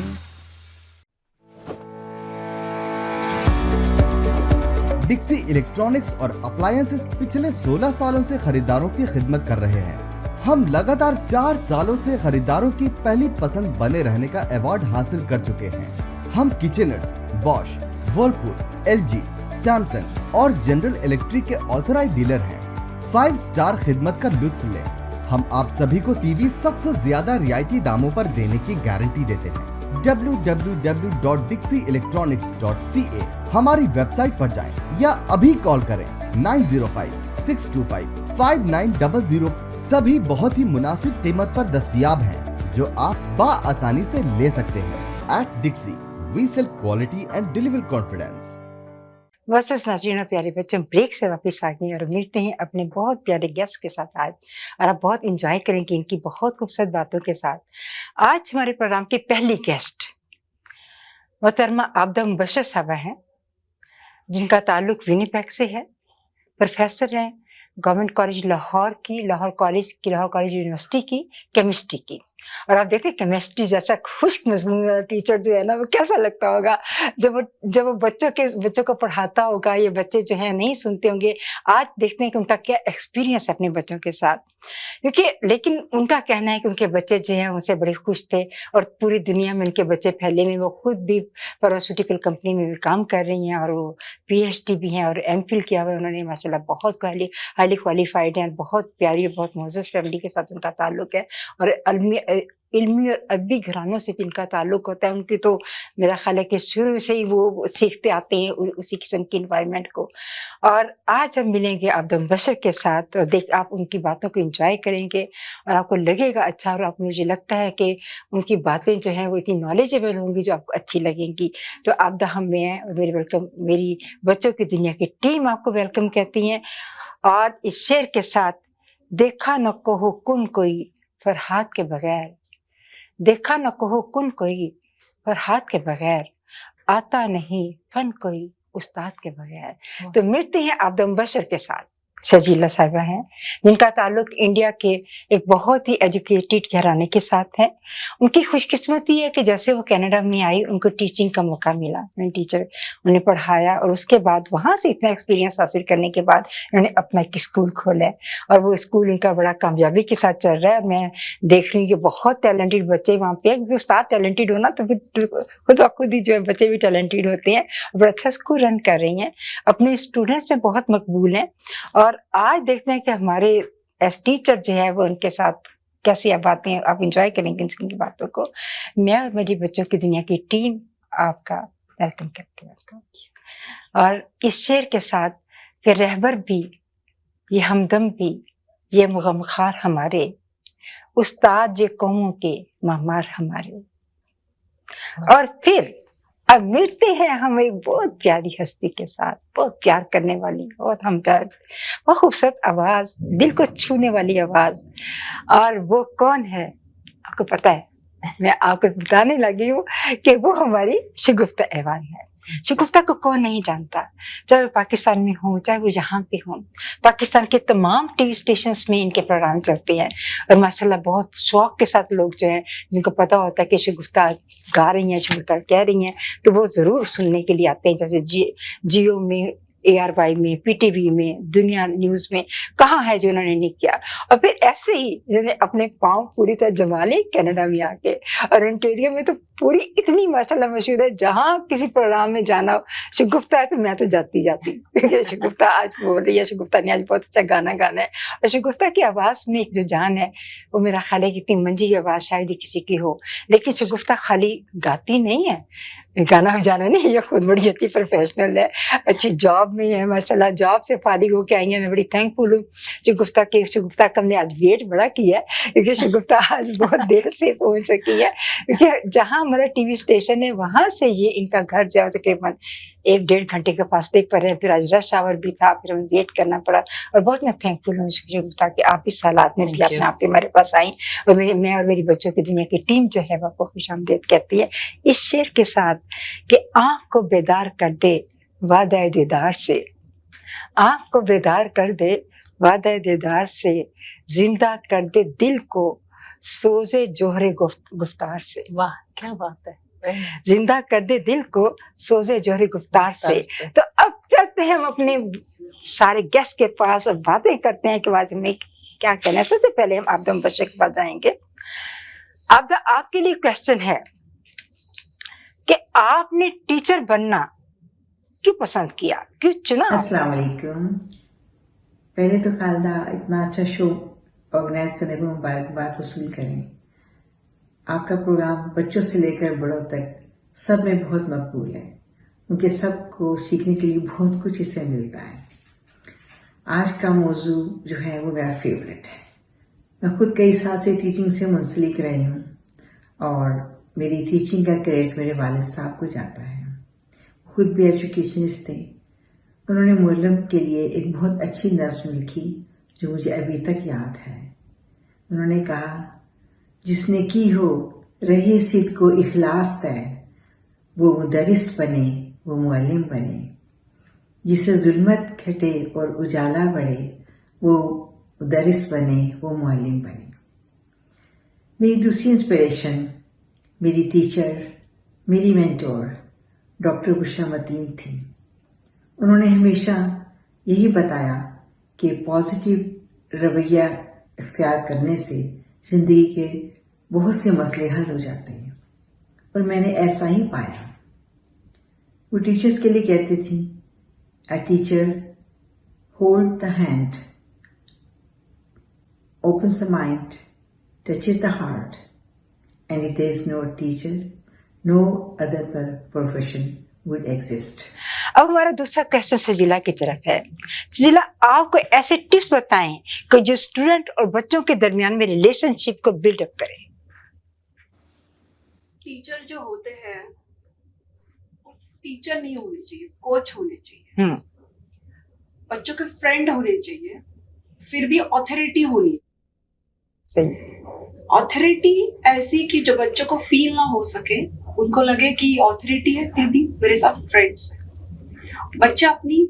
ڈکسی الیکٹرانکس اور اپلائنسز پچھلے 16 سالوں سے خریداروں کی خدمت کر رہے ہیں. ہم لگاتار 4 سالوں سے خریداروں کی پہلی پسند بنے رہنے کا ایوارڈ حاصل کر چکے ہیں. ہم کچنرز، بوش، ورلپول، LG، سیمسنگ اور جنرل الیکٹرک کے آتھورائزڈ ڈیلر ہیں. 5 سٹار خدمت کا لطف لیں. ہم آپ سبھی کو ٹی وی سب سے زیادہ رعایتی داموں پر دینے کی گارنٹی دیتے ہیں. www.dixieelectronics.ca ہماری ویب سائٹ پر جائیں یا ابھی کال کریں 905-625-5900. سبھی بہت ہی مناسب قیمت پر دستیاب ہیں جو آپ بآسانی سے لے سکتے ہیں. At Dixie, we sell quality and deliver confidence. ورسز ناظرین اور پیارے بچوں، بریک سے واپس آ گئے اور ملتے ہیں اپنے بہت پیارے گیسٹ کے ساتھ آج، اور آپ بہت انجوائے کریں گے ان کی بہت خوبصورت باتوں کے ساتھ. آج ہمارے پروگرام کی پہلی گیسٹ محترمہ عابدہ مبشر صاحبہ ہیں جن کا تعلق ونیپیگ سے ہے. پروفیسر ہیں گورنمنٹ کالج لاہور کی، لاہور کالج یونیورسٹی کی کیمسٹری کی. اور آپ دیکھیں کیمسٹری جیسا خشک مضمون والا ٹیچر جو ہے نا، وہ کیسا لگتا ہوگا جب وہ بچوں کو پڑھاتا ہوگا. یہ بچے جو ہیں نہیں سنتے ہوں گے. آج دیکھتے ہیں کہ ان کا کیا ایکسپیرینس ہے اپنے بچوں کے ساتھ، کیونکہ لیکن ان کا کہنا ہے کہ ان کے بچے جو ہیں ان سے بڑے خوش تھے اور پوری دنیا میں ان کے بچے پھیلے میں. وہ خود بھی فارماسیوٹیکل کمپنی میں بھی کام کر رہی ہیں اور وہ PhD بھی ہیں اور MPhil کیا ہوا ہے انہوں نے. ماشاء اللہ بہت ہائیلی کوالیفائڈ ہیں. بہت پیاری بہت معزز فیملی کے ساتھ ان کا تعلق ہے اور علمی اور ادبی گھرانوں سے جن کا تعلق ہوتا ہے ان کی تو میرا خیال ہے کہ شروع سے ہی وہ سیکھتے آتے ہیں اسی قسم کی انوائرمنٹ کو. اور آج ہم ملیں گے عبد البشر کے ساتھ اور آپ ان کی باتوں کو انجوائے کریں گے اور آپ کو لگے گا اچھا, اور آپ مجھے لگتا ہے کہ ان کی باتیں جو ہیں وہ اتنی نالجیبل ہوں گی جو آپ کو اچھی لگیں گی. تو عبدہ ہم میں ہیں اور میری بچوں کی دنیا کی ٹیم آپ کو ویلکم کہتی ہیں. اور اس شعر کے ساتھ دیکھا نہ کہو کن کوئی فرحات کے بغیر, دیکھا نہ کہو کن کوئی فرحات کے بغیر, آتا نہیں فن کوئی استاد کے بغیر. تو ملتے ہیں عبد البشر کے ساتھ. سجیلہ صاحبہ ہیں جن کا تعلق انڈیا کے ایک بہت ہی ایجوکیٹڈ گھرانے کے ساتھ ہے. ان کی خوش قسمتی ہے کہ جیسے وہ کینیڈا میں آئی ان کو ٹیچنگ کا موقع ملا, ٹیچر انہیں پڑھایا اور اس کے بعد وہاں سے اتنا ایکسپیرینس حاصل کرنے کے بعد انہوں نے اپنا ایک اسکول کھولا ہے اور وہ اسکول ان کا بڑا کامیابی کے ساتھ چل رہا ہے. میں دیکھ رہی ہوں کہ بہت ٹیلنٹڈ بچے وہاں پہ, کیونکہ استاد ٹیلنٹڈ ہونا تو پھر خود بخود ہی جو ہے بچے بھی ٹیلنٹڈ ہوتے ہیں. بڑا اچھا اسکول رن کر رہی ہیں, اپنے اسٹوڈنٹس میں بہت مقبول ہیں. اور آج دیکھتے ہیں کہ ہمارے ایس ٹیچر جو ہے وہ ان کے ساتھ کیسی باتیں آپ انجوائے کریں گے ان کی باتوں کو. میں اور میری بچوں کی دنیا کی ٹیم آپ کا ویلکم کرتی ہوں. اور اس شعر کے ساتھ کہ رہبر بھی یہ ہمدم بھی یہ مغمخار ہمارے, استاد یہ قوموں کے معمار ہمارے. اور پھر اب ملتے ہیں ہم ایک بہت پیاری ہستی کے ساتھ, بہت پیار کرنے والی, بہت ہمدرد, بہت خوبصورت آواز, دل کو چھونے والی آواز. اور وہ کون ہے آپ کو پتہ ہے, میں آپ کو بتانے لگی ہوں کہ وہ ہماری شگفتہ ایوان ہے. شگفتہ کو کون نہیں جانتا, چاہے وہ پاکستان میں ہوں چاہے وہ یہاں پہ ہوں. پاکستان کے تمام ٹی وی اسٹیشنز میں ان کے پروگرام چلتے ہیں اور ماشاءاللہ بہت شوق کے ساتھ لوگ جو ہیں جن کو پتہ ہوتا ہے کہ شگفتہ گا رہی ہیں, شگفتہ کہہ رہی ہیں, تو وہ ضرور سننے کے لیے آتے ہیں. جیسے جیو میں, ARY میں, PTV میں, دنیا نیوز میں, کہاں ہے جو انہوں نے نہیں کیا. اور پھر ایسے ہی انہوں نے اپنے پاؤں پوری طرح جما لے کینیڈا میں آ کے, اور انٹیریو میں تو پوری اتنی ماشاءاللہ مشہور ہے, جہاں کسی پروگرام میں جانا ہو شگفتہ ہے تو میں تو جاتی شگفتہ آج بول رہی ہے, شگفتہ نے آج بہت اچھا گانا گانا ہے. اور شگفتہ کی آواز میں ایک جو جان ہے وہ میرا خیال ہے کہ اتنی منجھی آواز شاید ہی کسی کی ہو, لیکن شگفتہ خالی گاتی نہیں ہے, گانا بجانا نہیں, یہ خود بڑی اچھی پروفیشنل ہے, اچھی جاب میں ہے ماشاءاللہ, جاب سے فارغ ہو کے آئی ہیں. میں بڑی تھینک فل ہوں شگفتہ کے. شگفتہ کا ہم نے آج ویٹ بڑا کیا ہے کیونکہ شگفتہ آج بہت دیر سے پہنچ سکی ہے, کیونکہ جہاں ہمارا ٹی وی اسٹیشن ہے وہاں سے یہ ان کا گھر جو ہے تقریباً 1-1.5 گھنٹے کے فاصلے پر ہے. پھر آج رش آور بھی تھا, پھر ہمیں ویٹ کرنا پڑا, اور بہت میں تھینک فل ہوں شگفتہ کہ آپ اس حالات میں بھی اپنے آپ پہ ہمارے پاس آئیں. اور میں اور میری بچوں کی دنیا کی ٹیم جو ہے وہ آپ کو خوش آمدید کہتی ہے اس شعر کے ساتھ کہ آنکھ کو بیدار کر دے وعدہ دیدار سے, آنکھ کو بیدار کر دے وعدہ دیدار سے, زندہ کر دے دل کو سوزے جوہر گفتار سے. واہ کیا بات ہے, زندہ کر دے دل کو سوزے جوہر گفتار سے. تو اب چلتے ہیں ہم اپنے سارے گیسٹ کے پاس اور باتیں کرتے ہیں کہ آج ہمیں کیا کہنا ہے. سب سے پہلے ہم عبدہ البشر کے پاس جائیں گے. عبدہ, آپ کے لیے کویسچن ہے کہ آپ نے ٹیچر بننا کیوں پسند کیا, کیوں چنا؟ السلام علیکم. پہلے تو خالدہ اتنا اچھا شو آرگنائز کرنے کو مبارکباد وصول کریں. آپ کا پروگرام بچوں سے لے کر بڑوں تک سب میں بہت مقبول ہے, کیونکہ سب کو سیکھنے کے لیے بہت کچھ اس سے ملتا ہے. آج کا موضوع جو ہے وہ میرا فیوریٹ ہے. میں خود کئی سال سے ٹیچنگ سے منسلک رہی ہوں اور میری ٹیچنگ کا کریڈٹ میرے والد صاحب کو جاتا ہے. خود بھی ایجوکیشنسٹ تھے. انہوں نے معلم کے لیے ایک بہت اچھی نظم لکھی جو مجھے ابھی تک یاد ہے. انہوں نے کہا, جس نے کی ہو رہے صدق کو اخلاص طے, وہ مدرس بنے وہ معلم بنے. جسے ظلمت کھٹے اور اجالا بڑھے, وہ مدرس بنے وہ معلم بنے. میری دوسری انسپریشن میری ٹیچر, میری مینٹور ڈاکٹر بشرا متین تھی. انہوں نے ہمیشہ یہی بتایا کہ پازیٹیو رویہ اختیار کرنے سے زندگی کے بہت سے مسئلے حل ہو جاتے ہیں, اور میں نے ایسا ہی پایا. وہ ٹیچرز کے لیے کہتی تھی, a teacher hold the hand, opens the mind, touches the heart, and if there is no teacher, no other profession would exist. अब हमारा दूसरा क्वेश्चन सजीला की तरफ है। सजीला, आप कोई ऐसे टिप्स बताएं कि जो स्टूडेंट और बच्चों के दरमियान में रिलेशनशिप को बिल्डअप करे। टीचर जो होते हैं टीचर नहीं होने चाहिए, कोच होने चाहिए, बच्चों के फ्रेंड होने चाहिए, फिर भी ऑथोरिटी होनी सही। ऑथोरिटी ऐसी कि जो बच्चों को फील ना हो सके, उनको लगे कि ऑथोरिटी है फिर भी मेरे साथ फ्रेंड्स है। बच्चे अपनी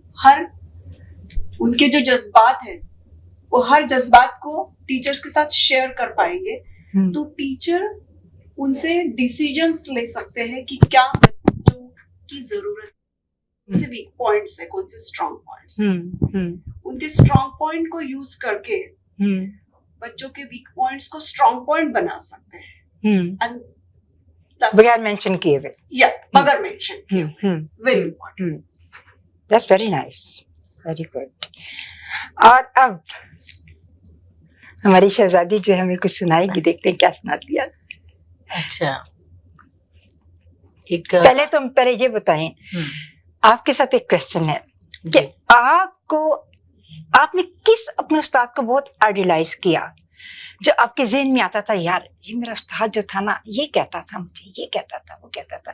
उनके जो जज्बात है वो हर जज्बात को टीचर्स के साथ शेयर कर पाएंगे, तो टीचर उनसे डिसीजंस ले सकते हैं कि क्या बच्चों की जरूरत, कौन से वीक पॉइंट्स है, कौन से स्ट्रॉन्ग पॉइंट्स, उनके स्ट्रॉन्ग पॉइंट को यूज करके बच्चों के वीक पॉइंट्स को स्ट्रॉन्ग पॉइंट बना सकते हैं बगैर मेंशन किए हुए, या बगैर मेंशन किए हुए। Very important. That's very nice, very good. और अब हमारी शहजादी जो हमें कुछ सुनाएगी, देखते हैं क्या सुना दिया। अच्छा, पहले ये बताएं, आपके साथ एक क्वेश्चन है कि आपने किस अपने उस्ताद को बहुत आइडियलाइज किया, जो आपके ज़हन में आता था, यार ये मेरा उस्ताद जो था ना, ये कहता था मुझे, ये कहता था, वो कहता था।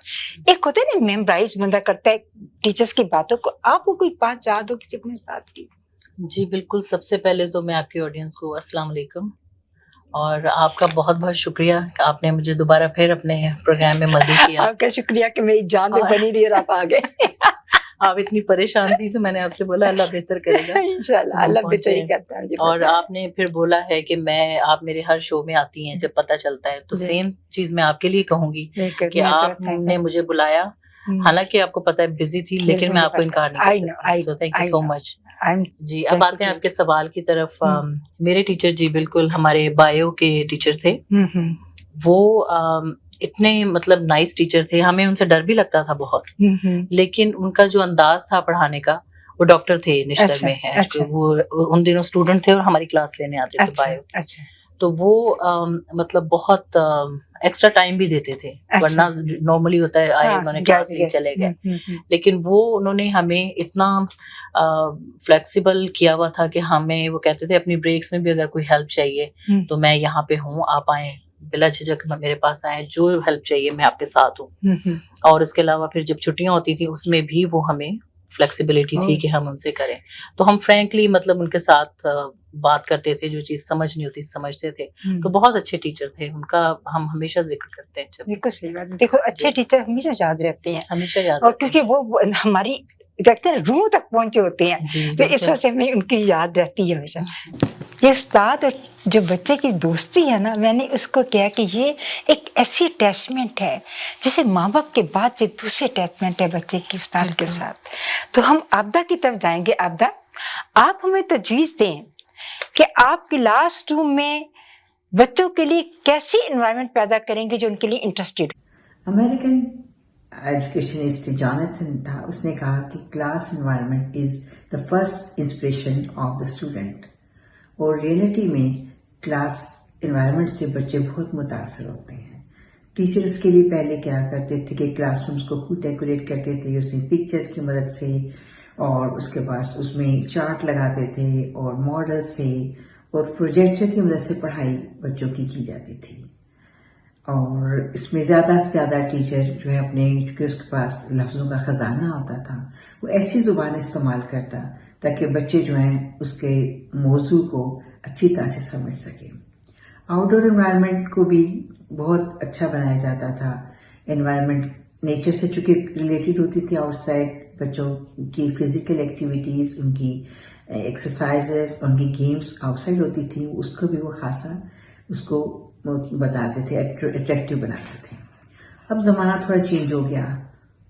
एक होता है ना, मेमोराइज बंदा करता है टीचर्स की बातों को। आपको कोई बात याद हो किसी अपने उस्ताद की? जी बिल्कुल। सबसे पहले तो मैं आपकी ऑडियंस को अस्सलाम वालेकुम, और आपका बहुत बहुत शुक्रिया कि आपने मुझे दोबारा फिर अपने प्रोग्राम में मदद किया। आपका शुक्रिया कि मेरी जान में बनी रही और आप आ गए। आप इतनी परेशान थी तो मैंने आपसे बोला अल्लाह बेहतर करेगा, इंशाल्लाह अल्लाह बेहतर ही करता है। और आपने फिर बोला है कि आप मेरे हर शो में आती हैं जब पता चलता है, तो सेम चीज मैं आपके लिए कहूंगी कि आपने मुझे बुलाया, हालांकि आपको पता है बिजी थी, लेकिन मैं आपको इनकार नहीं कर सकती। So thank you so much जी। अब आते हैं आपके सवाल की तरफ। मेरे टीचर जी बिल्कुल हमारे बायो के टीचर थे। वो इतने मतलब नाइस टीचर थे, हमें उनसे डर भी लगता था बहुत, लेकिन उनका जो अंदाज था पढ़ाने का, वो डॉक्टर थे निश्तर में है। वो उन दिनों स्टूडेंट थे और हमारी क्लास लेने आते थे बायो। तो वो मतलब बहुत एक्स्ट्रा टाइम भी देते थे, वरना नॉर्मली होता है आए उन्होंने क्लास ली चले गए, लेकिन वो उन्होंने हमें इतना फ्लेक्सिबल किया हुआ था कि हमें वो कहते थे अपनी ब्रेक्स में भी अगर कोई हेल्प चाहिए तो मैं यहाँ पे हूँ, आप आए, बिला झिझक मेरे पास आए, जो हेल्प चाहिए मैं आपके साथ हूँ। और इसके अलावा फिर जब छुट्टियां होती थी उसमें भी वो हमें फ्लेक्सिबिलिटी थी कि हम उनसे करें, तो हम फ्रैंकली मतलब उनके साथ बात करते थे, जो चीज समझ नहीं होती समझते थे। तो बहुत अच्छे टीचर थे, उनका हम हमेशा जिक्र करते हैं। बिल्कुल सही बात। देखो अच्छे टीचर हमेशा याद रहते हैं, हमेशा याद, और क्योंकि वो हमारी कहते हैं रूह तक पहुंचे होते हैं, तो इस वजह से हमें उनकी याद रहती है हमेशा। ये उस्ताद और जो बच्चे की दोस्ती है ना, मैंने उसको कहा कि ये एक ऐसी अटैचमेंट है जिसे माँ बाप के बाद जो दूसरी अटैचमेंट है बच्चे की उस्ताद के साथ। तो हम आबदा की तरफ जाएंगे। आबदा, आप हमें तजवीज़ दें कि आप क्लास रूम में बच्चों के लिए कैसी एनवायरनमेंट पैदा करेंगे जो उनके लिए इंटरेस्टेड। अमेरिकन एजुकेशनिस्ट जॉनथन था, उसने कहा कि class environment is the first inspiration of the student. और रियलिटी में क्लास एनवायरनमेंट से बच्चे बहुत मुतासर होते हैं। टीचर उसके लिए पहले क्या करते थे कि क्लासरूम्स को खुद डेकोरेट करते थे उसमें पिक्चर्स की मदद से, और उसके बाद उसमें चार्ट लगाते थे और मॉडल से और प्रोजेक्टर की मदद से पढ़ाई बच्चों की जाती थी। और इसमें ज़्यादा से ज़्यादा टीचर जो है अपने, क्योंकि उसके पास लफ्ज़ों का ख़जाना होता था, वो ऐसी ज़ुबान इस्तेमाल करता ताकि बच्चे जो हैं उसके मौजू को अच्छी तरह से समझ सकें। आउटडोर एनवायरनमेंट को भी बहुत अच्छा बनाया जाता था। एनवायरनमेंट नेचर से चूँकि रिलेटेड होती थी, आउटसाइड बच्चों की फिजिकल एक्टिविटीज़, उनकी एक्सरसाइजेस, उनकी गेम्स आउटसाइड होती थी, उसको भी वो खासा उसको बताते थे, अट्रैक्टिव बनाते थे। अब ज़माना थोड़ा चेंज हो गया,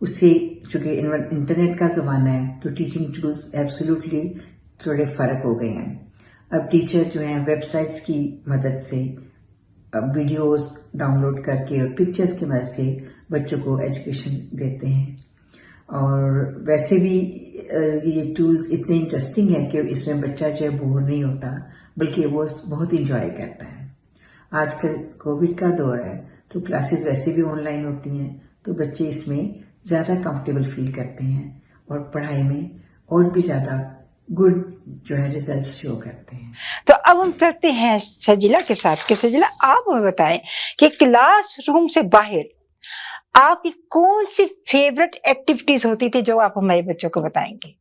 उससे चूँकि इंटरनेट का ज़माना है तो टीचिंग टूल्स एब्सोल्युटली थोड़े फ़र्क हो गए हैं। अब टीचर जो हैं वेबसाइट्स की मदद से वीडियोस डाउनलोड करके और पिक्चर्स की मदद से बच्चों को एजुकेशन देते हैं। और वैसे भी ये टूल्स इतने इंटरेस्टिंग है कि इसमें बच्चा जो है बोर नहीं होता, बल्कि वो बहुत इंजॉय करता है। आजकल कोविड का दौर है तो क्लासेस वैसे भी ऑनलाइन होती हैं, तो बच्चे इसमें ज़्यादा कंफर्टेबल फील करते हैं और पढ़ाई में और भी ज़्यादा गुड जो है रिजल्ट शो करते हैं। तो अब हम चलते हैं सजिला के साथ कि सजिला आप हमें बताएं कि क्लासरूम से बाहर आपकी कौन सी फेवरेट एक्टिविटीज होती थी जो आप हमारे बच्चों को बताएंगे?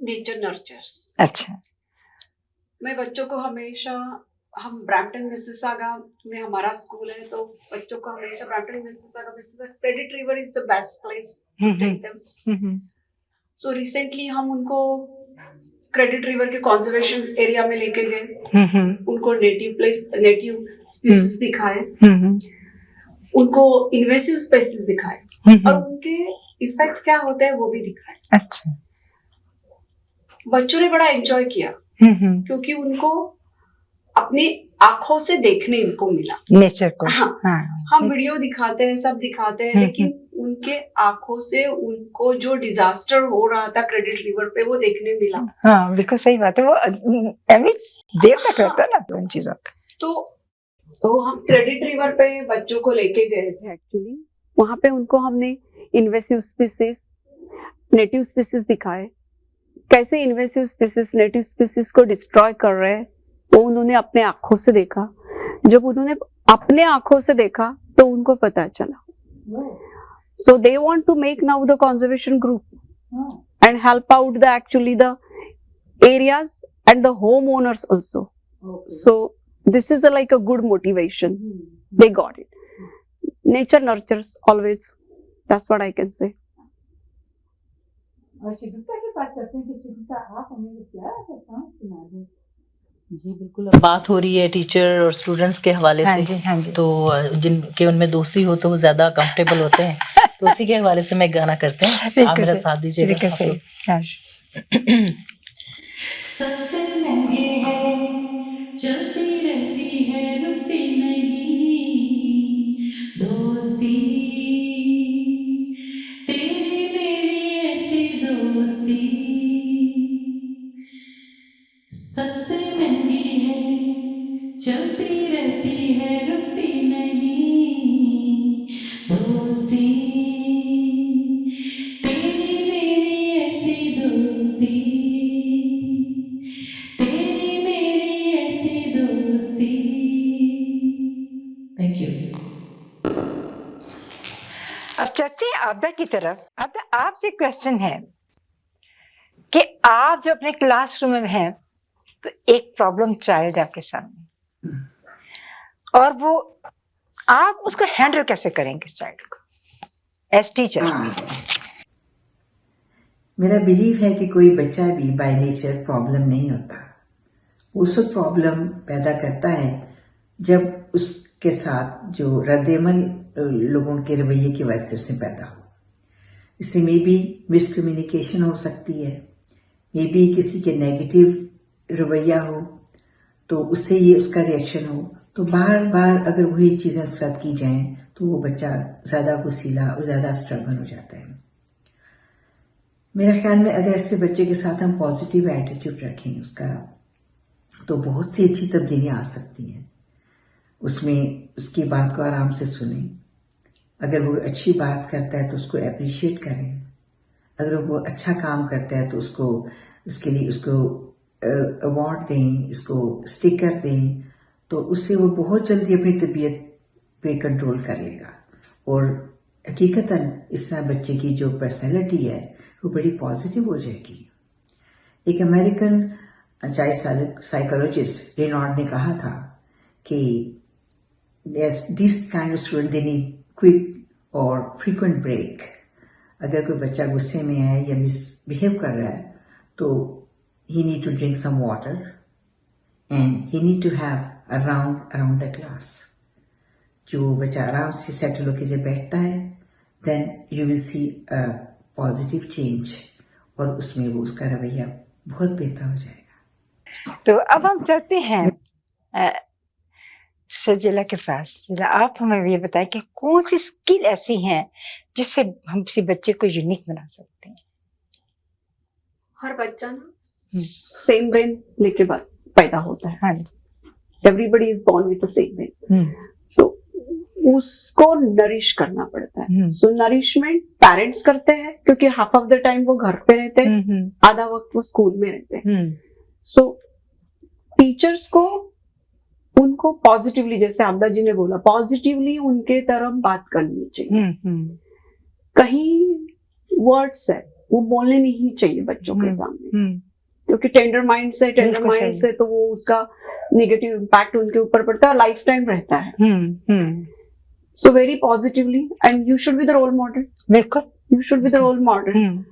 Nature nurtures. अच्छा, मैं बच्चों को हमेशा, हम ब्रैम्पटन मिसिसागा में हमारा स्कूल है, तो बच्चों को हमेशा Brampton Mississauga Credit River is the best place to take them. So recently हम उनको क्रेडिट रिवर के कंजर्वेशन एरिया में लेके गए, उनको नेटिव स्पीसीज दिखाए, उनको इन्वेसिव स्पीसीज दिखाए और उनके इफेक्ट क्या होते हैं वो भी दिखाए। अच्छा, बच्चों ने बड़ा एंजॉय किया क्योंकि उनको अपनी आंखों से देखने को मिला नेचर को। हाँ, हम वीडियो दिखाते हैं, सब दिखाते हैं, लेकिन उनके आंखों से उनको जो डिजास्टर हो रहा था क्रेडिट रिवर पे वो देखने मिला। हाँ, बिल्कुल सही बात है। वो देर तक रहता है ना उन चीजों का। तो हम क्रेडिट रिवर पे बच्चों को लेके गए थे एक्चुअली। वहां पे उनको हमने इन्वेसिव स्पीसीज, नेटिव स्पीसीज दिखाए, कैसे इन्वेसिव स्पीसीज नेटिव स्पीसीज को डिस्ट्रॉय कर रहे हैं, वो उन्होंने अपने आंखों से देखा। जब उन्होंने अपने आंखों से देखा तो उनको पता चला। So they want to make now the conservation group and help out the actually the areas and the home owners also. So this is like a good motivation. They got it. Nature nurtures always. That's what I can say. और शिक्षिका की बात करते हैं कि शिक्षिका आप हमें क्या ऐसा सॉन्ग सुना दें। जी बिल्कुल, अब बात हो रही है टीचर और स्टूडेंट्स के हवाले हाँ से। जी, हाँ जी। तो जिनके उनमें दोस्ती हो तो वो ज्यादा कंफर्टेबल होते हैं, तो उसी के हवाले से मैं गाना करते हैं। आप मेरा साथ दीजिएगा। सबसे महंगे हैं, चलती रहती है, रुकती नहीं दोस्ती, तेरी मेरी ऐसी दोस्ती। सबसे महंगी है, चलती रहती है, रुकती नहीं दोस्ती, तेरी मेरी ऐसी दोस्ती, तेरी मेरी ऐसी दोस्ती। Thank you. अब चलते हैं आबदा की तरफ। आबदा, आपसे क्वेश्चन है कि आप जो अपने क्लासरूम में हैं तो एक प्रॉब्लम चाइल्ड आपके सामने, और वो आप उसको हैंडल कैसे करेंगे चाइल्ड को एज टीचर? मेरा बिलीव है कि कोई बच्चा भी बाय नेचर प्रॉब्लम नहीं होता। वो सब प्रॉब्लम पैदा करता है जब उसके साथ जो रद्देमल लोगों के रवैये की वजह से उसमें पैदा हो। इससे मे बी मिसकम्युनिकेशन हो सकती है, मे बी किसी के नेगेटिव रवैया हो तो उससे ये उसका रिएक्शन हो। तो बार बार अगर वही चीज़ें उसके साथ की जाएं तो वो बच्चा ज़्यादा गुस्सीला और ज़्यादा स्ट्रगल हो जाता है। मेरे ख्याल में अगर ऐसे बच्चे के साथ हम पॉजिटिव एटीट्यूड रखें उसका, तो बहुत सी अच्छी तब्दीलियाँ आ सकती हैं। उसमें उसकी बात को आराम से सुनें, अगर वो अच्छी बात करता है तो उसको अप्रिशिएट करें, अगर वो अच्छा काम करता है तो उसको उसके लिए उसको अवार्ड दें, इसको स्टिकर दें, तो उससे वो बहुत जल्दी अपनी तबीयत पे कंट्रोल कर लेगा और हकीकतन इस तरह बच्चे की जो पर्सनैलिटी है वो बड़ी पॉजिटिव हो जाएगी। एक अमेरिकन चाइल्ड साइकोलॉजिस्ट रेनॉल्ड ने कहा था कि this kind of student they need quick और फ्रीक्वेंट ब्रेक। अगर कोई बच्चा गुस्से में है या मिसबिहेव कर रहा है तो he need to drink some water and he need to have a round around the class. जो बच्चा आराम से सेटल होकर जब बैठता है then you will see a positive change और उसमें वो उसका रवैया बहुत बेहतर हो जाएगा। तो अब हम चलते हैं सजिला के पास। सजिला, आप हमें ये बताएं कि कौन सी स्किल ऐसी हैं जिससे हम किसी बच्चे को यूनिक बना सकते हैं? हर बच्चा ना सेम ब्रेन लेके पैदा होता है। Everybody is born with the same brain. तो उसको नरिश करना पड़ता है. सो नरिशमेंट पेरेंट्स करते हैं क्योंकि हाफ ऑफ द टाइम वो घर पे रहते हैं, आधा वक्त वो स्कूल में रहते हैं. सो टीचर्स को उनको पॉजिटिवली, जैसे आबदा जी ने बोला, पॉजिटिवली उनके तरफ बात करनी चाहिए. कहीं वर्ड्स है वो बोलने नहीं चाहिए बच्चों के सामने, क्योंकि टेंडर माइंड से तो वो उसका नेगेटिव इम्पैक्ट उनके ऊपर पड़ता है और लाइफ टाइम रहता है. So very positively, and you should be the role model. बिल्कुल, you should be the role model.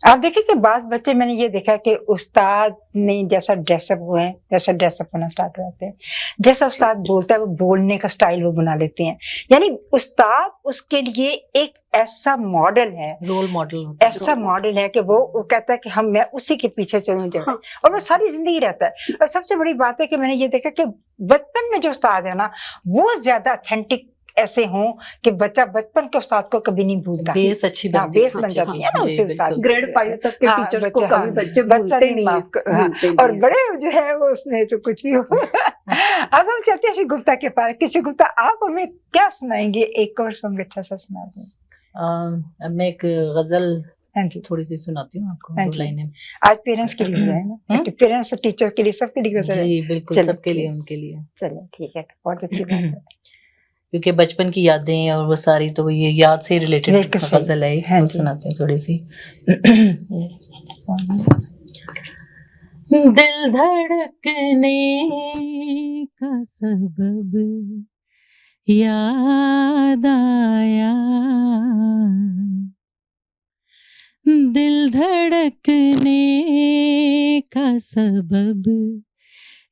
आप देखिए कि बाद बच्चे, मैंने ये देखा कि उस्ताद ने जैसा ड्रेसअप हुए हैं वैसा ड्रेसअप होना स्टार्ट हो जाते हैं. जैसा उस्ताद बोलता है वो बोलने का स्टाइल वो बना लेते हैं. यानी उस्ताद उसके लिए एक ऐसा मॉडल है, रोल मॉडल, ऐसा मॉडल है कि वो कहता है कि मैं उसी के पीछे चलूं जो है, और वो सारी जिंदगी रहता है. और सबसे बड़ी बात है कि मैंने ये देखा कि बचपन में जो उस्ताद है ना वो ज्यादा ऑथेंटिक ऐसे हों कि बच्चा बचपन के उस्ताद को कभी नहीं भूलता. बेस अच्छी बेस बन जाती है ना उससे उस्ताद. ग्रेड 5 तक के टीचर्स को कभी बच्चे भूलते नहीं है. और बड़े जो है वो उसमें तो कुछ भी हो. अब हम चलते हैं श्री गुप्ता के पास. श्री गुप्ता, आप हमें क्या सुनाएंगे? एक और सॉन्ग अच्छा सा सुना दें. मैं एक गजल थोड़ी सी सुनाती हूँ आपको, 2 लाइनें. आज पेरेंट्स के लिए है ना, पेरेंट्स और टीचर के लिए, सबके लिए गजल. जी बिल्कुल, सबके लिए, उनके लिए. चलो ठीक है, बहुत अच्छी बात है. क्योंकि बचपन की यादें और वो सारी, तो ये याद से रिलेटेड गजल है, वो सुनाते हैं थोड़ी सी. दिल धड़कने का सबब याद आया, दिल धड़कने का सबब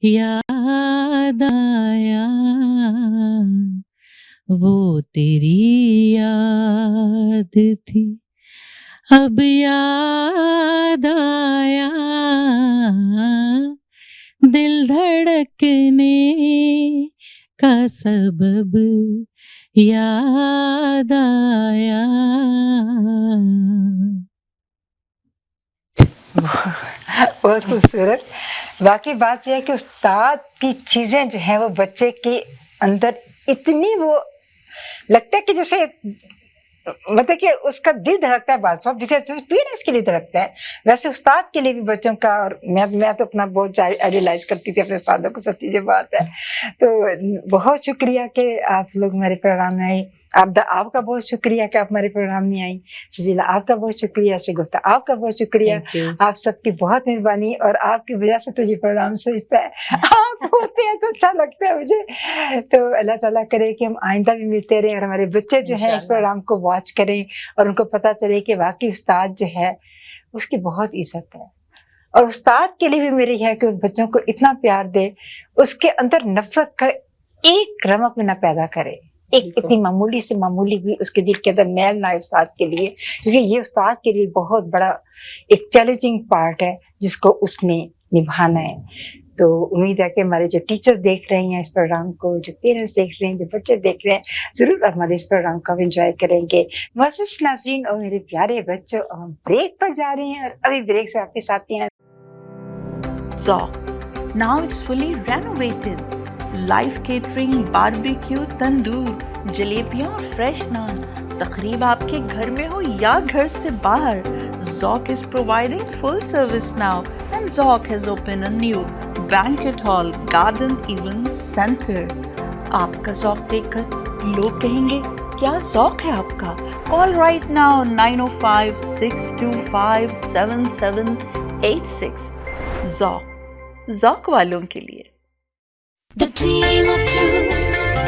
याद आया, वो तेरी याद थी अब याद आया, दिल धड़कने का सबब याद आया. बहुत खूबसूरत. बाकी बात यह है कि उस्ताद की चीजें जो है वो बच्चे के अंदर इतनी वो लगता है कि जैसे मतलब कि उसका दिल धड़कता है. बात जैसे पेरेंट्स के लिए धड़कता है, वैसे उस्ताद के लिए भी बच्चों का. और मैं तो अपना बहुत आइडियलाइज करती थी अपने उस्तादों को, सच्ची जो बात है. तो बहुत शुक्रिया कि आप लोग मेरे प्रोग्राम में आई. आपका बहुत शुक्रिया कि आप हमारे प्रोग्राम में आई. सुजीला, आपका बहुत शुक्रिया. गुप्ता, आपका बहुत शुक्रिया. आप सबकी बहुत मेहरबानी, और आपकी वजह से तो ये प्रोग्राम सजता है. आप होते हैं तो अच्छा लगता है मुझे. तो अल्लाह ताला करे कि हम आइंदा भी मिलते रहें और हमारे बच्चे जो हैं इस प्रोग्राम को वॉच करें और उनको पता चले कि वाकई उस्ताद जो है उसकी बहुत इज्जत है. और उस्ताद के लिए भी मेरी है कि बच्चों को इतना प्यार दे, उसके अंदर नफरत का एक रमक भी ना पैदा करे. एक इतनी मामूली से मामूली भी उसके दिल के अंदर मैल ना उस्ताद के लिए, क्योंकि ये उस्ताद के लिए बहुत बड़ा एक चैलेंजिंग पार्ट है जिसको उसने निभाना है. तो उम्मीद है कि हमारे जो टीचर्स देख रहे हैं इस प्रोग्राम को, जो पेरेंट्स देख रहे हैं, जो बच्चे देख रहे हैं, जरूर हमारे इस प्रोग्राम को एंजॉय करेंगे. मुअज़्ज़िज़ नाज़रीन और मेरे प्यारे बच्चों, हम ब्रेक पर जा रहे हैं और अभी ब्रेक से वापस आते हैं. Zoc, now it's fully renovated. Live catering, barbecue, tandoor, जलेबियां और फ्रेश नान. तकरीब आपके घर में हो या घर से बाहर, Zoc is providing full service now, and Zoc has opened a new banquet hall, garden event center. आपका Zoc देखकर लोग कहेंगे क्या Zoc है आपका? Call right now 905-625-7786. Zoc वालों के लिए. The team of two,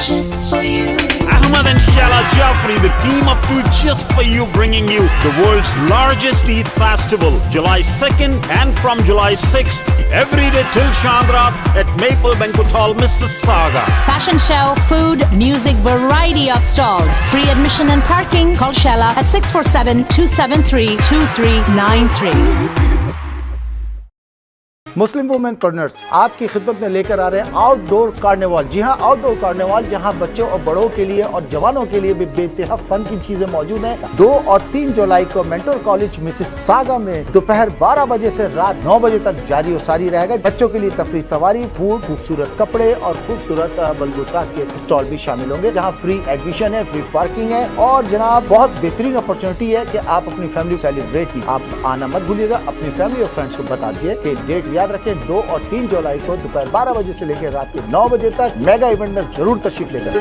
just for you. Ahmad and Shala Jafri, the team of two just for you, bringing you the world's largest Eid festival, July 2nd and from July 6th, every day till Chandrat at Maple Banquet Hall, Mississauga. Fashion show, food, music, variety of stalls. Free admission and parking. Call Shala at 647-273-2393. Muslim women partners आपकी खिदमत में लेकर आ रहे हैं outdoor carnival. जी हाँ, outdoor carnival जहाँ बच्चों और बड़ों के लिए और जवानों के लिए भी बेतहा फन की चीजें मौजूद हैं। 2 और 3 जुलाई को मेंटोर कॉलेज मिसिसागा में दोपहर 12 बजे से रात 9 बजे तक जारी और सारी रहेगा। बच्चों के लिए तफरीह सवारी, फूड, खूबसूरत कपड़े और खूबसूरत बलबुसा के स्टॉल भी शामिल होंगे, जहाँ फ्री एडमिशन है, फ्री पार्किंग है और जनाब बहुत बेहतरीन अपॉर्चुनिटी है कि आप अपनी फैमिली सेलिब्रेट की। आप आना मत भूलिएगा, अपनी फैमिली और फ्रेंड्स को बता दीजिए कि डेट याद रखें 2 और 3 जुलाई को दोपहर 12 बजे से लेकर रात के 9 बजे तक मेगा इवेंट में जरूर तशरीफ लेकर।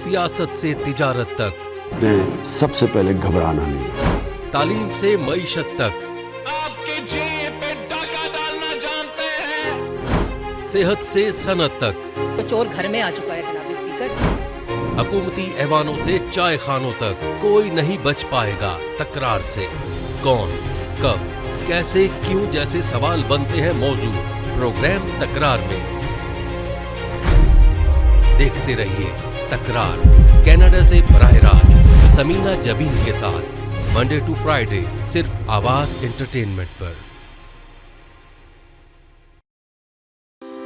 सियासत से तिजारत तक, सबसे पहले घबराना नहीं। तालीम से मईशत तक, सेहत से सनत तक, तो चोर घर में आ चुका है जनाब स्पीकर। हुकूमती ऐवानों से चाय खानों तक, कोई नहीं बच पाएगा तकरार से। कौन, कब, कैसे, क्यों जैसे सवाल बनते हैं मौजू प्रोग्राम तकरार में। देखते रहिए तकरार, कनाडा से बराह रास्त समीना जबीन के साथ, मंडे टू फ्राइडे सिर्फ आवाज एंटरटेनमेंट पर।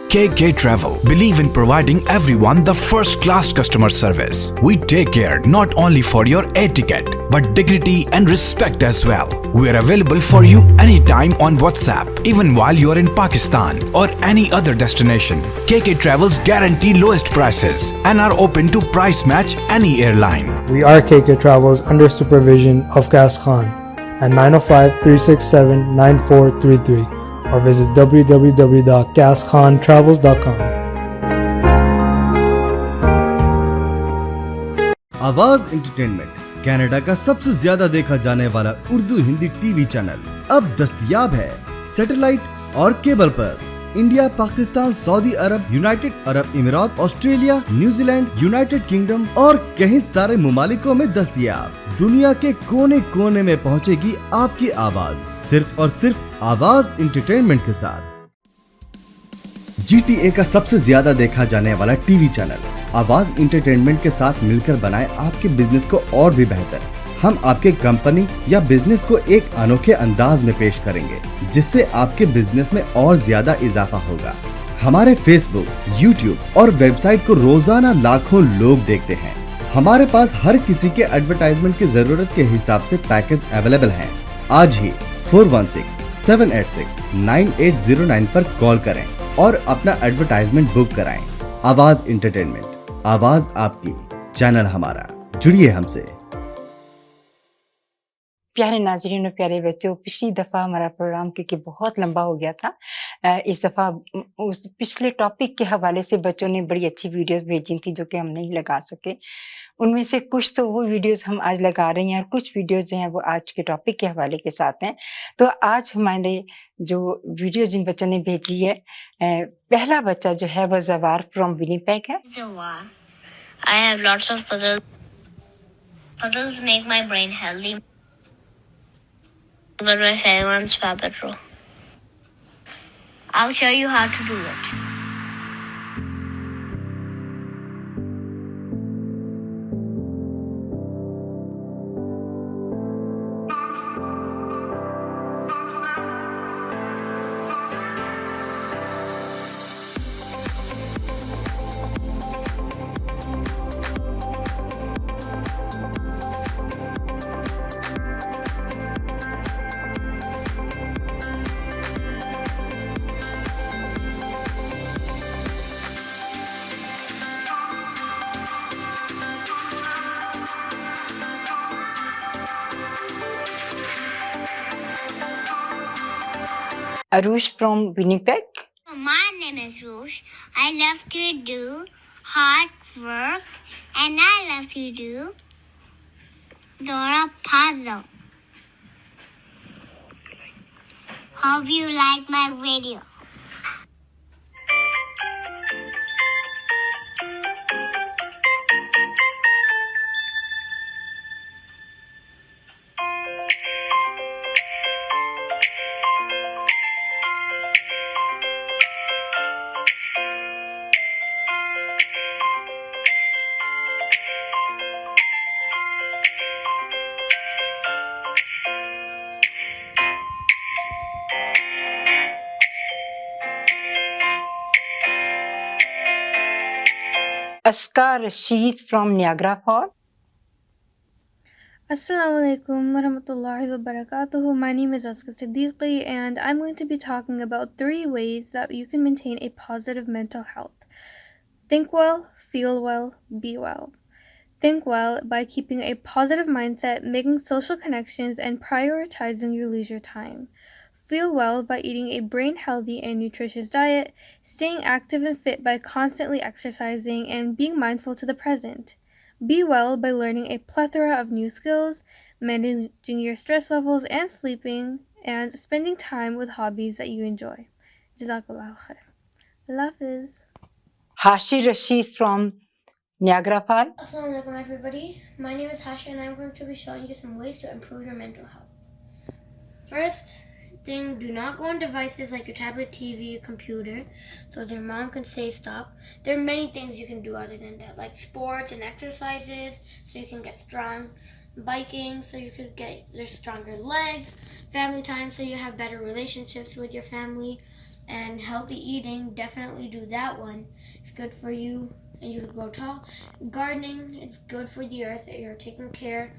KK Travel believe in providing everyone the first class customer service. We take care not only for your air ticket but dignity and respect as well. We are available for you anytime on WhatsApp, even while you are in Pakistan or any other destination. KK Travels guarantee lowest prices and are open to price match any airline. We are KK Travels under supervision of Qais Khan at 905-367-9433 or visit www.qaiskhanTravels.com. आवाज entertainment Canada का सबसे ज्यादा देखा जाने वाला Urdu Hindi TV channel अब दस्तयाब है satellite और केबल पर। India, Pakistan, Saudi Arab, United Arab Emirates, Australia, New Zealand, United Kingdom और कई सारे ममालिकों में दस्तयाब। दुनिया के कोने कोने में पहुंचेगी आपकी आवाज, सिर्फ और सिर्फ आवाज एंटरटेनमेंट के साथ। GTA का सबसे ज्यादा देखा जाने वाला टीवी चैनल आवाज एंटरटेनमेंट के साथ मिलकर बनाए आपके बिजनेस को और भी बेहतर। हम आपके कंपनी या बिजनेस को एक अनोखे अंदाज में पेश करेंगे, जिससे आपके बिजनेस में और ज्यादा इजाफा होगा। हमारे फेसबुक, यूट्यूब और वेबसाइट को रोजाना लाखों लोग देखते हैं। हमारे पास हर किसी के एडवर्टाइजमेंट की जरूरत के हिसाब से पैकेज अवेलेबल हैं। आज ही 416-786-9809 पर कॉल करें और अपना एडवर्टाइजमेंट बुक कराएं। आवाज एंटरटेनमेंट, आवाज आपकी, चैनल हमारा, जुड़िए हमसे। प्यारे नाज़रीन और प्यारे बच्चों, पिछली दफ़ा हमारा प्रोग्राम क्योंकि बहुत लंबा हो गया था, इस दफ़ा उस पिछले टॉपिक के हवाले से बच्चों ने बड़ी अच्छी वीडियोस भेजी थी जो कि हम नहीं लगा सके। उनमें से कुछ तो वो वीडियोस हम आज लगा रहे हैं और कुछ वीडियोस जो हैं वो आज के टॉपिक के हवाले के साथ हैं। तो आज हमारे जो वीडियो जिन बच्चों ने भेजी है, पहला बच्चा जो है वो जवार फ्रॉम विनिपेग है। I have lots of puzzles. Puzzles make my brain healthy. But my favorite one's Paw Patrol. I'll show you how to do it. Arush from Winnipeg. My name is Rush. I love to do hard work and I love to do Dora puzzle. Hope you like my video. Aska Rashid from Niagara Falls. Assalamu alaikum warahmatullahi wabarakatuh. My name is Aska Siddiqui, and I'm going to be talking about 3 ways that you can maintain a positive mental health. Think well, feel well, be well. Think well by keeping a positive mindset, making social connections, and prioritizing your leisure time. Feel well by eating a brain-healthy and nutritious diet, staying active and fit by constantly exercising, and being mindful to the present. Be well by learning a plethora of new skills, managing your stress levels and sleeping, and spending time with hobbies that you enjoy. Jazakallahu khair. Allah Hafiz. Hashi Rashid from Niagara Falls. Assalamu alaikum everybody. My name is Hasha and I'm going to be showing you some ways to improve your mental health. First thing, do not go on devices like your tablet, TV, computer, so their mom can say stop. There are many things you can do other than that, like sports and exercises, so you can get strong. Biking, so you could get your stronger legs. Family time, so you have better relationships with your family. And healthy eating, definitely do that one. It's good for you and you can grow tall. Gardening, it's good for the earth that you're taking care.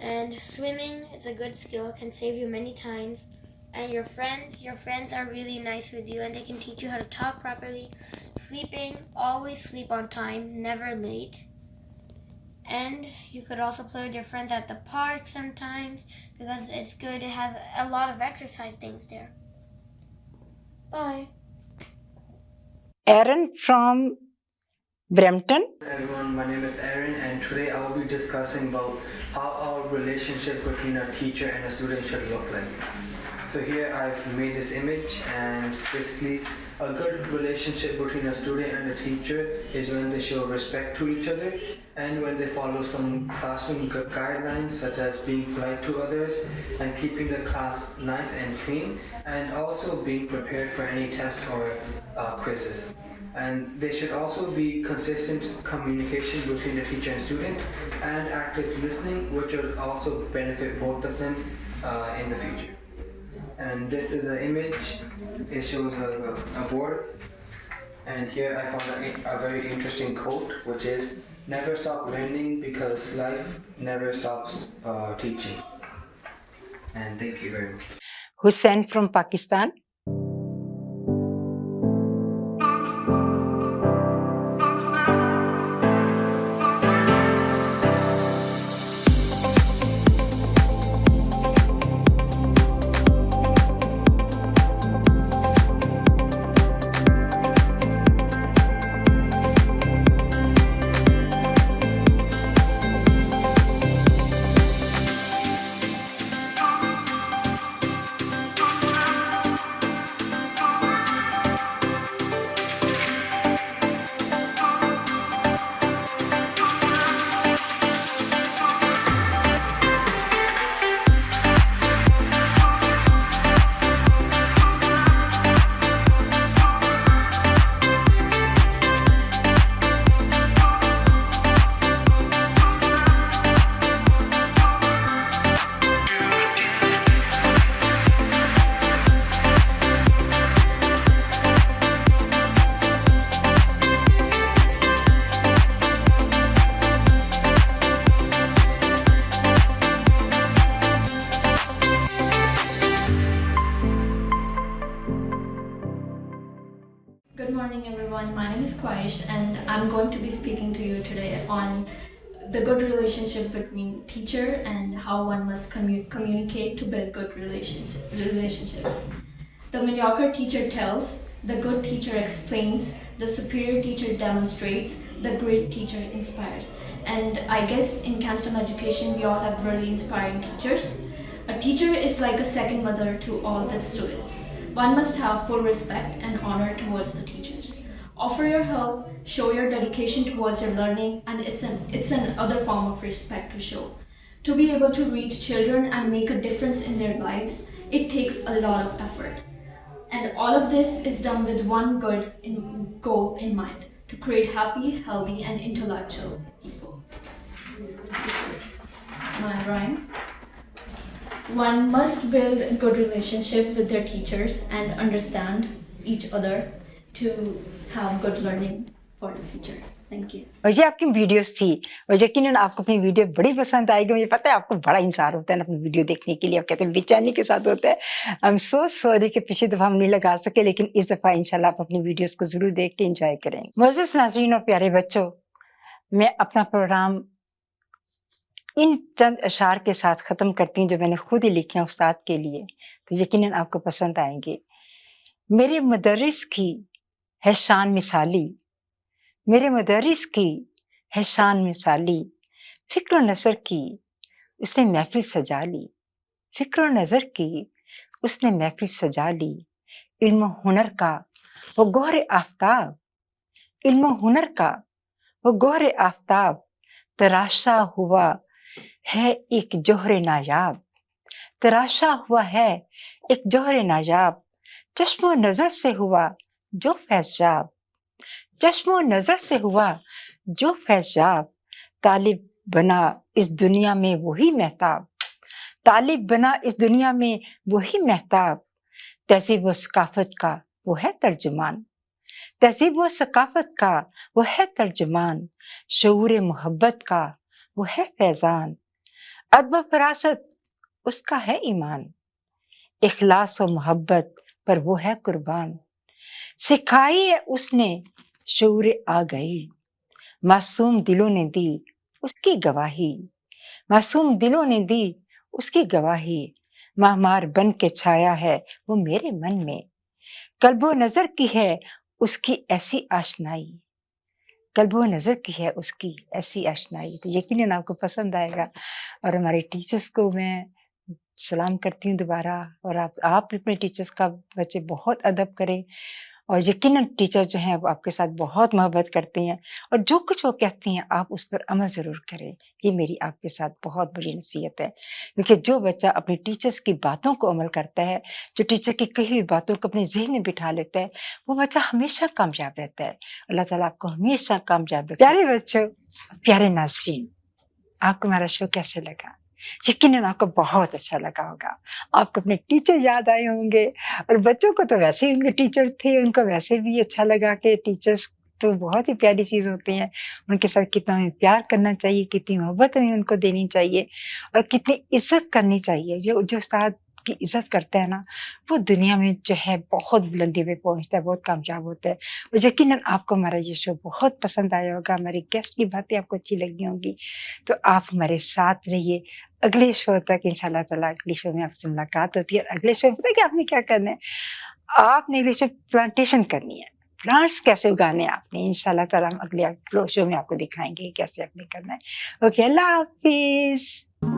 And swimming is a good skill, it can save you many times. And your friends are really nice with you and they can teach you how to talk properly. Sleeping, always sleep on time, never late. And you could also play with your friends at the park sometimes because it's good to have a lot of exercise things there. Bye. Aaron from Brampton. Everyone, my name is Aaron and today I will be discussing about how our relationship between a teacher and a student should look like. So here I've made this image and basically a good relationship between a student and a teacher is when they show respect to each other and when they follow some classroom guidelines such as being polite to others and keeping the class nice and clean and also being prepared for any tests or quizzes. And there should also be consistent communication between the teacher and student and active listening, which will also benefit both of them in the future. And this is an image, it shows a board, and here I found a very interesting quote, which is, "Never stop learning because life never stops teaching." And thank you very much. Hussain from Pakistan. Good morning everyone, my name is Kwaish and I'm going to be speaking to you today on the good relationship between teacher and how one must communicate to build good relationships. The mediocre teacher tells, the good teacher explains, the superior teacher demonstrates, the great teacher inspires. And I guess in Canston Education we all have really inspiring teachers. A teacher is like a second mother to all the students. One must have full respect and honor towards the teachers. Offer your help, show your dedication towards your learning, and it's another form of respect to show. To be able to reach children and make a difference in their lives, it takes a lot of effort. And all of this is done with one goal in mind, to create happy, healthy, and intellectual people. This is my rhyme. One must build a good relationship with their teachers and understand each other to have good learning for the future. Thank you. اور یہ آپ کی videos تھی اور یقیناً آپ کو اپنی ویڈیو بڑی پسند آئے گی. مجھے پتا ہے آپ کو بڑا انتظار ہوتا ہے اپنی ویڈیو دیکھنے کے لیے. آپ کہتے ہیں بے چینی کے ساتھ ہوتا ہے. آئی ایم سو سوری کہ پچھلی دفعہ ہم نہیں لگا سکے, لیکن اس دفعہ انشاءاللہ آپ اپنی ویڈیوز کو ضرور دیکھ کے انجوائے کریں گے. معزز ناظرین اور پیارے بچوں, میں اپنا پروگرام ان چند اشعار کے ساتھ ختم کرتی ہوں جو میں نے خود ہی لکھے ہیں استاد کے لیے, تو یقیناً آپ کو پسند آئیں گے. میرے مدرس کی ہے شان مثالی, میرے مدرس کی ہے شان مثالی, فکر و نظر کی اس نے محفل سجا لی, فکر و نظر کی اس نے محفل سجا لی. علم و ہنر کا وہ گوہر آفتاب, علم و ہنر کا وہ گوہر آفتاب, تراشا ہوا ہے ایک جوہر نایاب, تراشا ہوا ہے ایک جوہر نایاب. چشم و نظر سے ہوا جو فیض-یاب, چشم و نظر سے ہوا جو فیض-یاب. طالب بنا اس دنیا میں وہی مہتاب, طالب بنا اس دنیا میں وہی مہتاب. تہذیب و ثقافت کا وہ ہے ترجمان, تہذیب و ثقافت کا وہ ہے ترجمان. شعور محبت کا وہ ہے فیضان, ادب و فراست اس کا ہے ایمان. اخلاص و محبت پر وہ ہے قربان, سکھائی ہے اس نے شعور آگہی. معصوم دلوں نے دی اس کی گواہی, معصوم دلوں نے دی اس کی گواہی. مہمار بن کے چھایا ہے وہ میرے من میں, قلب و نظر کی ہے اس کی ایسی آشنائی, قلب و نظر کی ہے اس کی ایسی آشنائی. تو یقیناً آپ کو پسند آئے گا. اور ہمارے ٹیچرس کو میں سلام کرتی ہوں دوبارہ, اور آپ اپنے ٹیچرس کا بچے بہت ادب کریں, اور یقیناً ٹیچر جو ہیں وہ آپ کے ساتھ بہت محبت کرتے ہیں, اور جو کچھ وہ کہتے ہیں آپ اس پر عمل ضرور کریں. یہ میری آپ کے ساتھ بہت بڑی نصیحت ہے, کیونکہ جو بچہ اپنے ٹیچرس کی باتوں کو عمل کرتا ہے, جو ٹیچر کی کہی ہوئی باتوں کو اپنے ذہن میں بٹھا لیتا ہے, وہ بچہ ہمیشہ کامیاب رہتا ہے. اللہ تعالیٰ آپ کو ہمیشہ کامیاب رکھے. پیارے بچوں, پیارے ناظرین, آپ کو ہمارا شو کیسے لگا؟ یقیناً آپ کو بہت اچھا لگا ہوگا. آپ کو اپنے ٹیچر یاد آئے ہوں گے, اور بچوں کو تو ویسے ہی ان کے ٹیچر تھے, ان کو ویسے بھی اچھا لگا کہ ٹیچرس تو بہت ہی پیاری چیز ہوتی ہیں. ان کے ساتھ کتنا ہمیں پیار کرنا چاہیے, کتنی محبت ہمیں ان کو دینی چاہیے, اور کتنی عزت کرنی چاہیے. جو استاد کی عزت کرتا ہے نا, وہ دنیا میں جو ہے بہت بلندی پہ پہنچتا ہے, بہت کامیاب ہوتا ہے. اور یقیناً آپ کو ہمارا یہ شو بہت پسند آیا ہوگا, ہماری گیسٹ کی باتیں آپ کو اچھی لگی ہوں گی. تو آپ ہمارے ساتھ رہیے اگلے شو تک. انشاءاللہ تعالیٰ اگلے شو میں آپ سے ملاقات ہوتی ہے. اگلے شو میں پتہ ہے کہ آپ نے کیا کرنا ہے, آپ نے اگلے شو پلانٹیشن کرنی ہے, پلانٹس کیسے اگانے ہیں آپ نے. انشاءاللہ تعالیٰ ہم اگلے شو میں آپ کو دکھائیں گے کیسے آپ نے کرنا ہے. اوکے, اللہ حافظ.